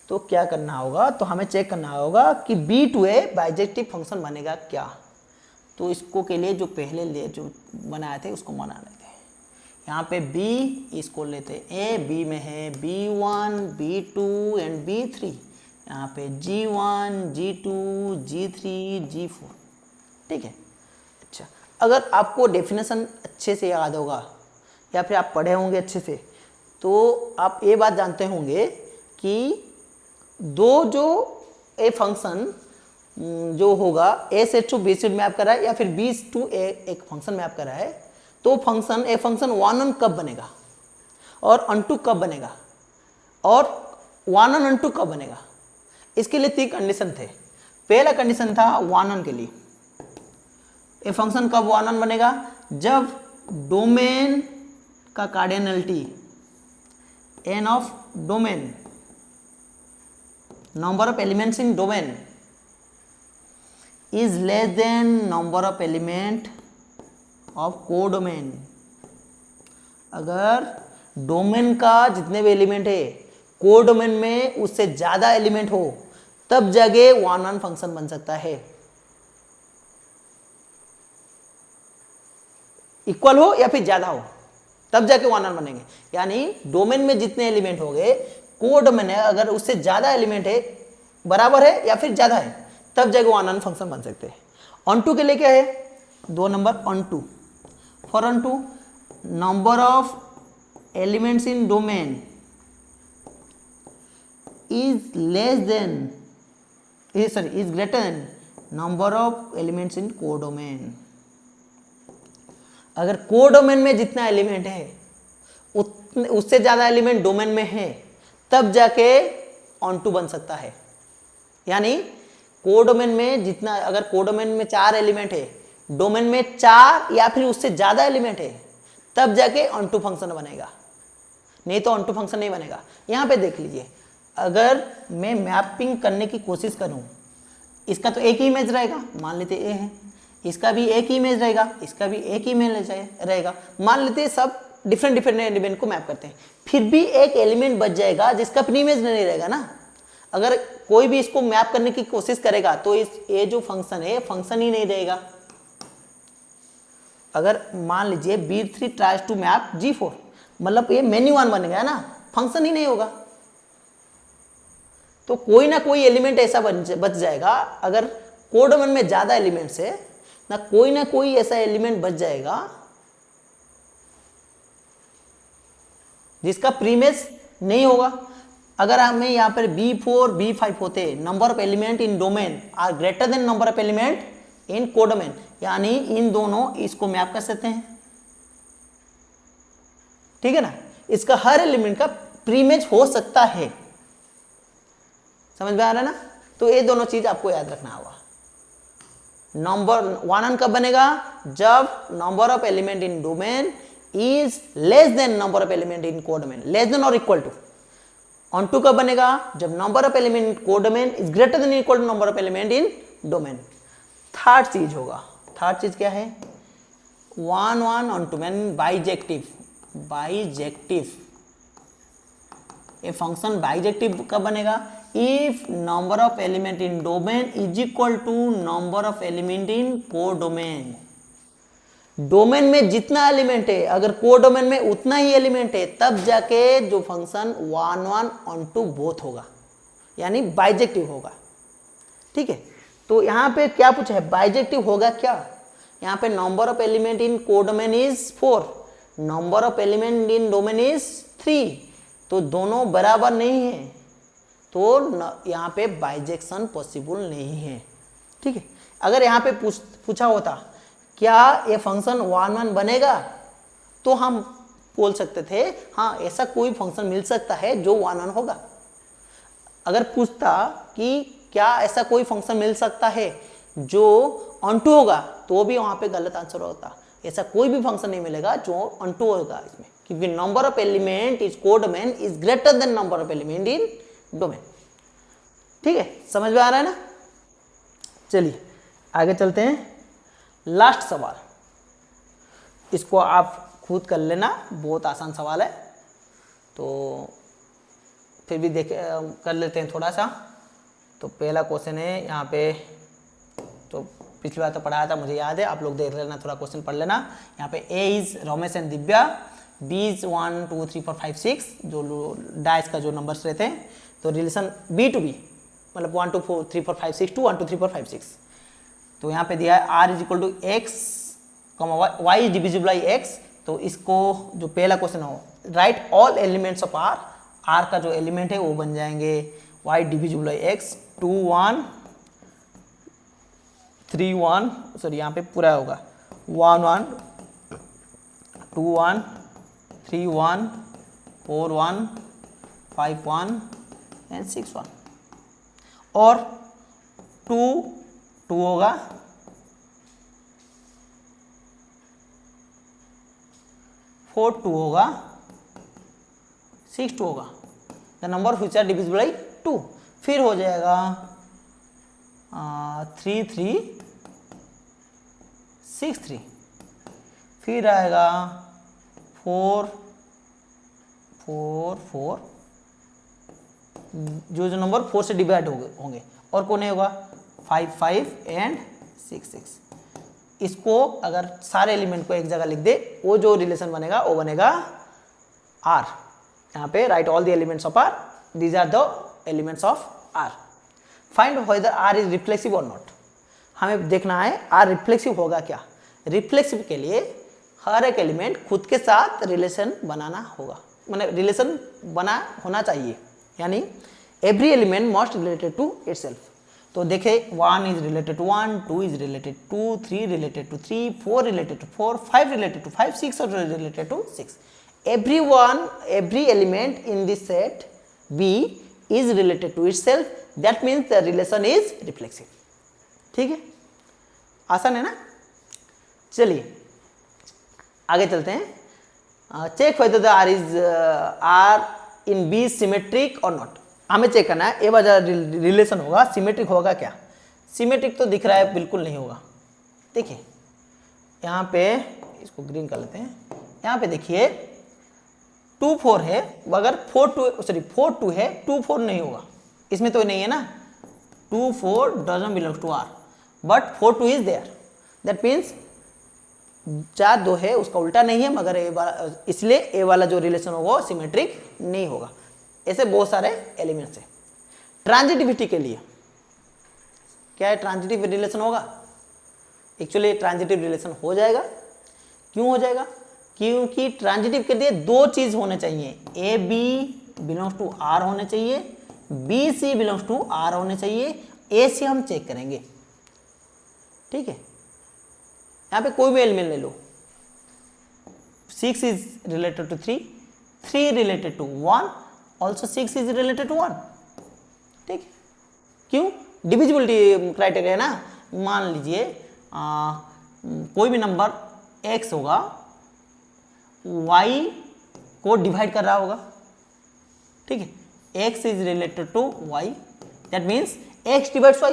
तो क्या करना होगा, तो हमें चेक करना होगा कि B to A bijective function बनेगा क्या। तो इसको के लिए जो पहले लिए जो बनाए थे उसको बना लेते हैं। यहाँ पे b इसको लेते हैं a, b में है b1 b2 एंड b3, यहाँ पे g1 g2 g3 g4, ठीक है। अच्छा, अगर आपको डेफिनेशन अच्छे से याद होगा या फिर आप पढ़े होंगे अच्छे से, तो आप ये बात जानते होंगे कि दो जो ए फंक्शन जो होगा ए से टू बी से मैप कर रहा है या फिर बी टू ए एक फंक्शन मैप कर रहा है, तो function a function one on कब बनेगा और अन टू कब बनेगा और वन ऑन अन टू कब बनेगा। इसके लिए 3 कंडीशन थे। पहला कंडीशन था वन ऑन के लिए, ए फंक्शन कब वन ऑन बनेगा, जब डोमेन का cardinality n of domain, number of elements in domain is less than number of element of codomain. अगर डोमेन का जितने भी एलिमेंट है कोडोमेन में उससे ज्यादा एलिमेंट हो तब जाके वन ऑन फंक्शन बन सकता है। इक्वल हो या फिर ज्यादा हो तब जाके वन ऑन बनेंगे। यानी डोमेन में जितने एलिमेंट हो गए, कोडोमेन है अगर उससे ज्यादा एलिमेंट है, बराबर है या फिर ज्यादा है, तब जाके वन ऑन फंक्शन बन सकते हैं। ऑन टू के लिए क्या है, 2 number onto. For onto number of elements in domain is less than is greater than number of elements in codomain. अगर कोडोमेन में जितना एलिमेंट है उससे ज्यादा एलिमेंट डोमेन में है, तब जाके ऑन टू बन सकता है। यानी कोडोमेन में जितना, अगर कोडोमेन में 4 एलिमेंट है, डोमेन में 4 या फिर उससे ज्यादा एलिमेंट है, तब जाके ऑन टू फंक्शन बनेगा, नहीं तो ऑन टू फंक्शन नहीं बनेगा। यहां पे देख लीजिए, अगर मैं मैपिंग करने की कोशिश करूं, इसका तो एक ही इमेज रहेगा, मान लेते ए है, इसका भी एक ही इमेज रहेगा, इसका भी एक ही इमेज रहेगा, मान लेते सब डिफरेंट एलिमेंट को मैप करते हैं, फिर भी एक एलिमेंट बच जाएगा जिसका अपनी इमेज नहीं रहेगा ना। अगर कोई भी इसको मैप करने की कोशिश करेगा तो ये जो फंक्शन है फंक्शन ही नहीं रहेगा। अगर मान लीजिए B3 tries to map G4, मतलब ये मेन्यू वन बन गया ना, फंक्शन ही नहीं होगा। तो कोई ना कोई एलिमेंट ऐसा बच जाएगा, अगर कोडोमेन में ज्यादा एलिमेंट्स है ना, कोई ऐसा एलिमेंट बच जाएगा जिसका प्रीमेज नहीं होगा। अगर हमें यहाँ पर B4 B5 होते, number of element in domain are greater than number of element in codomain, यानी इन दोनों इसको मैप कर सकते हैं, ठीक है ना। इसका हर एलिमेंट का प्रीमेज हो सकता है, समझ में आ रहा है ना। तो ये दोनों चीज आपको याद रखना होगा। नंबर वन ऑन कब बनेगा, जब number of element in domain is less than number of element in codomain, less than और इक्वल टू। ऑन टू कब बनेगा, जब number of element in codomain is greater than equal to number of element in domain. Third चीज होगा, third चीज क्या है, one onto mean bijective. ये फंक्शन बाइजेक्टिव कब बनेगा, if number of element in domain is equal to number of element in codomain. Domain में जितना एलिमेंट है अगर कोडोमेन में उतना ही एलिमेंट है, तब जाके जो function one onto both होगा, यानी बाइजेक्टिव होगा, ठीक है। तो यहाँ पे क्या पूछा है, बाइजेक्टिव होगा क्या। यहाँ पे number of element in codomain is 4, number of element in domain is 3, तो दोनों बराबर नहीं है, तो यहाँ पे बाइजेक्शन पॉसिबल नहीं है, ठीक है। अगर यहाँ पे पूछा होता क्या ये फंक्शन वन बनेगा, तो हम बोल सकते थे हाँ ऐसा कोई फंक्शन मिल सकता है जो वन होगा। अगर पूछता कि क्या ऐसा कोई फंक्शन मिल सकता है जो ऑन टू होगा, तो भी वहां पे गलत आंसर होता। ऐसा कोई भी फंक्शन नहीं मिलेगा जो ऑन टू होगा इसमें। क्योंकि number of element is codomain is greater than number of element in domain. ठीक है, समझ में आ रहा है ना। चलिए आगे चलते हैं। लास्ट सवाल, इसको आप खुद कर लेना, बहुत आसान सवाल है, तो फिर भी देख कर लेते हैं थोड़ा सा। तो पहला क्वेश्चन है यहाँ पे, तो पिछली बार तो पढ़ाया था, मुझे याद है, आप लोग देख लेना, थोड़ा क्वेश्चन पढ़ लेना। यहाँ पे a is Ramesh and Divya, b is 1 2 3 4 5 6 जो डाइस का जो नंबर्स रहते हैं, तो रिलेशन बी टू बी मतलब 1 2 4 3 4 5 6 2 1 2 3 4 5 6। तो यहाँ पे दिया है R is equal to x y is divisible by x. तो इसको जो पहला क्वेश्चन हो, write all elements of R, R का जो एलिमेंट है वो बन जाएंगे y divisible by x 2 1 3 1, sorry यहाँ पे पूरा होगा 1 1 2 1 3 1 4 1 5 1 एंड 6 1, और 2 2 होगा, 4 2 होगा, 6 2 होगा। The number which are divisible by 2, फिर हो जाएगा 3 3 6 3, फिर आएगा 4 4 4, जो नंबर 4 से डिवाइड होंगे, और कौन होगा 5 5 एंड 6 6। इसको अगर सारे एलिमेंट को एक जगह लिख दे, वो जो रिलेशन बनेगा वो बनेगा आर। यहाँ पे write all the elements of R, these are the elements of R. Find whether R is reflexive और नॉट। हमें देखना है आर रिफ्लेक्सिव होगा क्या। रिफ्लेक्सिव के लिए हर एक एलिमेंट खुद के साथ रिलेशन बनाना होगा, मतलब रिलेशन बना होना चाहिए, यानी every element must related to itself. तो देखें 1 is related to 1, 2 is related to 3 related to 3, 4 related to 4, 5 related to 5, 6 related to 6। every element in this set B is related to itself, that means the relation is reflexive। ठीक है, आसान है ना। चलिए आगे चलते हैं। Check whether the R is R in B symmetric और नॉट। हमें चेक करना है ये वाला रिलेशन होगा सिमेट्रिक होगा क्या। सिमेट्रिक तो दिख रहा है बिल्कुल नहीं होगा। देखिए यहाँ पे इसको ग्रीन कर लेते हैं। यहाँ पे देखिए 2 4 है, अगर 4 2 है 2 4 नहीं होगा, इसमें तो नहीं है ना। 2 4 doesn't belong to R, but 4 2 is there, that means 4 2 है उसका उल्टा नहीं है, मगर इसलिए ए वाला जो रिलेशन होगा सिमेट्रिक नहीं होगा। ऐसे बहुत सारे एलिमेंट्स है। ट्रांजिटिविटी के लिए क्या है, ट्रांजिटिव रिलेशन होगा। एक्चुअली ट्रांजिटिव रिलेशन हो जाएगा। क्यों हो जाएगा, क्योंकि ट्रांजिटिव के लिए 2 चीज होने चाहिए, A B belongs to R होने चाहिए, B C belongs to R होने चाहिए। ए सी हम चेक करेंगे। ठीक है, यहाँ पे कोई भी एलिमेंट ले लो, 6 is related to 3, 3 related to 1, also 6 is related to 1। ठीक है, क्यों, डिविजिबिलिटी क्राइटेरिया है ना। मान लीजिए कोई भी नंबर x होगा, y को डिवाइड कर रहा होगा। ठीक है, x is related to y, that means x divides y,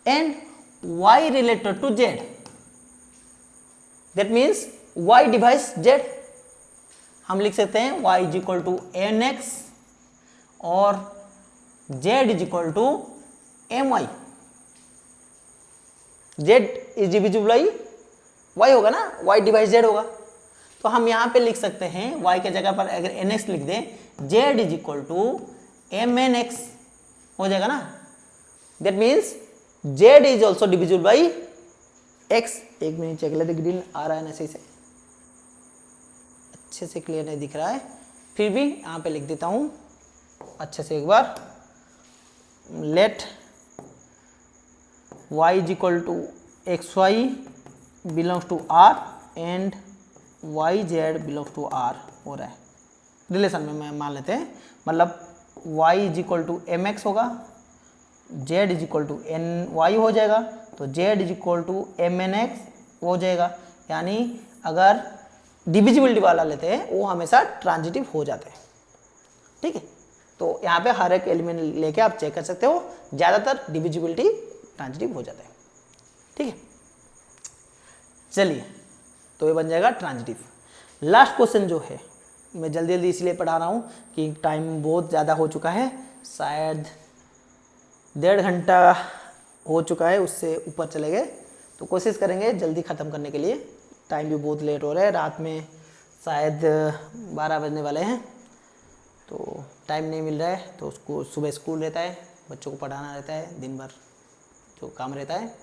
and y related to z, that means y divides z। हम लिख सकते हैं y is equal to nx और z is equal to my। z is divisible by y होगा ना, y divide z होगा। तो हम यहाँ पे लिख सकते हैं y के जगह पर अगर nx लिख दें, z is equal to mnx हो जाएगा ना। That means z is also divisible by x। एक मिनट चेक लेते, ग्रीन आ रहा है ना सही से, अच्छे से क्लियर नहीं दिख रहा है, फिर भी यहाँ पे लिख देता हूँ अच्छे से एक बार। Let y is equal to x y belongs to r and y z belongs to r हो रहा है। रिलेशन में मान लेते हैं, मतलब y is equal to m x होगा, z is equal to n y हो जाएगा, तो z is equal to m n x हो जाएगा। यानी अगर डिविजिबिलिटी वाला लेते हैं वो हमेशा ट्रांजिटिव हो जाते हैं। ठीक है, तो यहाँ पे हर एक एलिमेंट लेके आप चेक कर सकते हो, ज़्यादातर डिविजिबिलिटी ट्रांजिटिव हो जाता है। ठीक है, चलिए तो ये बन जाएगा ट्रांजिटिव। लास्ट क्वेश्चन जो है मैं जल्दी जल्दी इसलिए पढ़ा रहा हूँ कि टाइम बहुत ज़्यादा हो चुका है, शायद 1.5 घंटा हो चुका है, उससे ऊपर चले गए, तो कोशिश करेंगे जल्दी ख़त्म करने के लिए। टाइम भी बहुत लेट हो रहा है, रात में शायद 12 बजने वाले हैं, तो टाइम नहीं मिल रहा है। तो उसको सुबह स्कूल रहता है, बच्चों को पढ़ाना रहता है, दिन भर जो काम रहता है,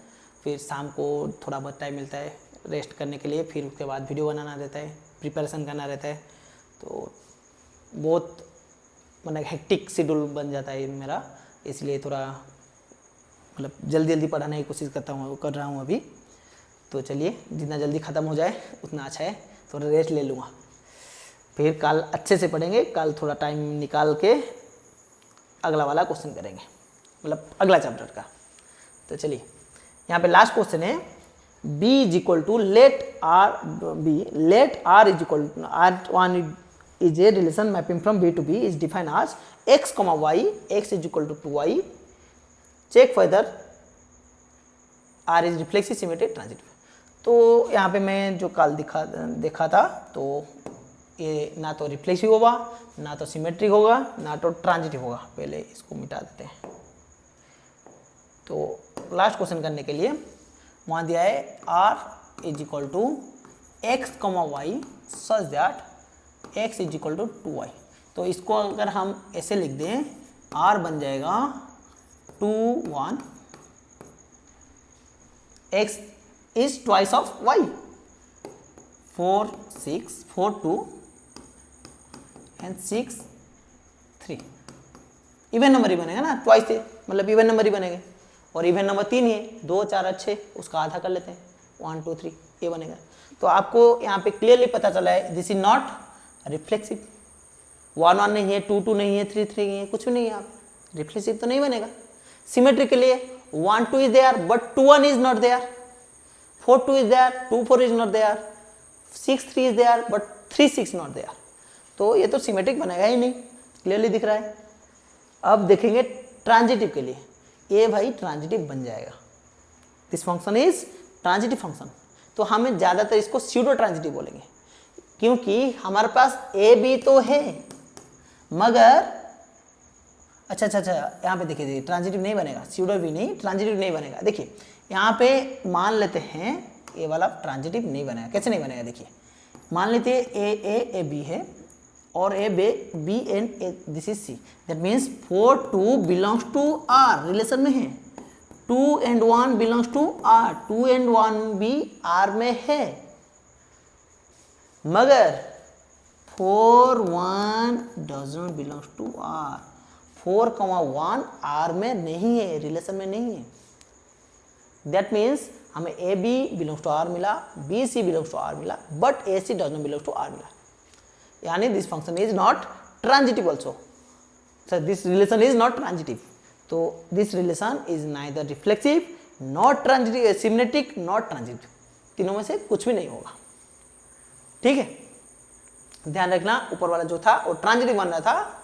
फिर शाम को थोड़ा बहुत टाइम मिलता है रेस्ट करने के लिए, फिर उसके बाद वीडियो बनाना रहता है, प्रिपरेशन करना रहता है, तो बहुत मतलब हेक्टिक शेड्यूल बन जाता है मेरा, इसलिए थोड़ा मतलब जल्दी जल्दी पढ़ाने की कोशिश कर रहा हूँ अभी। तो चलिए जितना जल्दी ख़त्म हो जाए उतना अच्छा है, थोड़ा रेस्ट ले लूँगा, फिर कल अच्छे से पढ़ेंगे। कल थोड़ा टाइम निकाल के अगला वाला क्वेश्चन करेंगे, मतलब अगला चैप्टर का। तो चलिए यहाँ पे लास्ट क्वेश्चन है, b is equal to let r is equal to r1 is a relation mapping from b to b is defined as x, y, x is equal to 2y, check whether r is reflexive, symmetric, transitive। तो यहाँ पे मैं जो कल देखा था, तो ये ना तो रिफ्लेक्सिव होगा, ना तो सिमेट्रिक होगा, ना तो ट्रांजिटिव होगा। पहले इसको मिटा देते हैं। तो लास्ट क्वेश्चन करने के लिए वहाँ दिया है r is equal to x comma y such that x is equal to 2y। तो इसको अगर हम ऐसे लिख दें, r बन जाएगा 2 1, x is twice of y, 4 6 4 2 and 6 3। Even number ही बनेगा ना, ट्वाइस से मतलब इवन नंबर ही बनेगा, और इवन नंबर 3 ही है, 2 4 अच्छे, उसका आधा कर लेते हैं, 1 2 3 ये बनेगा। तो आपको यहाँ पे क्लियरली पता चला है दिस इज नॉट रिफ्लेक्सिव। 1 1 नहीं है, 2 2 नहीं है, 3 3 नहीं है, कुछ भी नहीं है, आप रिफ्लेक्सिव तो नहीं बनेगा। सिमेट्रिक के लिए 1 2 is there but 2 1 is not there, 4 2 is there 2 4 is not there, 6 3 is there but 3 6 not there. तो ये तो सिमेट्रिक बनेगा ही नहीं, क्लियरली दिख रहा है। अब देखेंगे ट्रांजिटिव के लिए, ये भाई ट्रांजिटिव बन जाएगा, this function is transitive function. तो हमें ज़्यादातर इसको स्यूडो ट्रांजिटिव बोलेंगे, क्योंकि हमारे पास ए बी तो है, मगर अच्छा यहाँ पे देखिए ट्रांजिटिव नहीं बनेगा, स्यूडो भी नहीं, ट्रांजिटिव नहीं बनेगा। देखिए यहाँ पे मान लेते हैं ये वाला ट्रांजिटिव नहीं बनेगा। कैसे नहीं बनेगा, देखिए मान लेते हैं ए बी है और A B and A this is C, that means 4 2 belongs to R, relation में है, 2 and 1 belongs to R, 2 and 1 भी आर में है, मगर 4 1 doesn't belongs to R, 4 1 R में नहीं है, रिलेशन में नहीं है। दैट मीन्स हमें a B belongs to R मिला, b C belongs to R मिला, but a c does not belongs to R मिला, यानी this function is not transitive also. So this relation is not transitive. तो this relation is neither reflexive, not transitive, symmetric, not transitive, तीनों में से कुछ भी नहीं होगा। ठीक है, ध्यान रखना, ऊपर वाला जो था वो ट्रांजिटिव बन रहा था,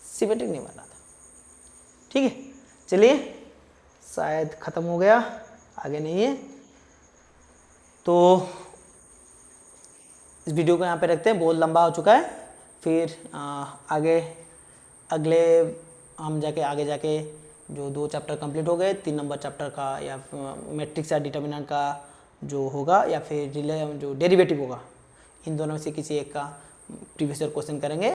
सिमेट्रिक नहीं बन रहा था। ठीक है, चलिए शायद खत्म हो गया, आगे नहीं है, तो इस वीडियो को यहाँ पे रखते हैं, बहुत लंबा हो चुका है। फिर आगे अगले हम आगे जाके जो 2 चैप्टर कंप्लीट हो गए, 3 नंबर चैप्टर का या मैट्रिक्स या डिटर्मिनेंट का जो होगा, या फिर जो डेरिवेटिव होगा, इन दोनों में से किसी एक का प्रीवियस ईयर क्वेश्चन करेंगे।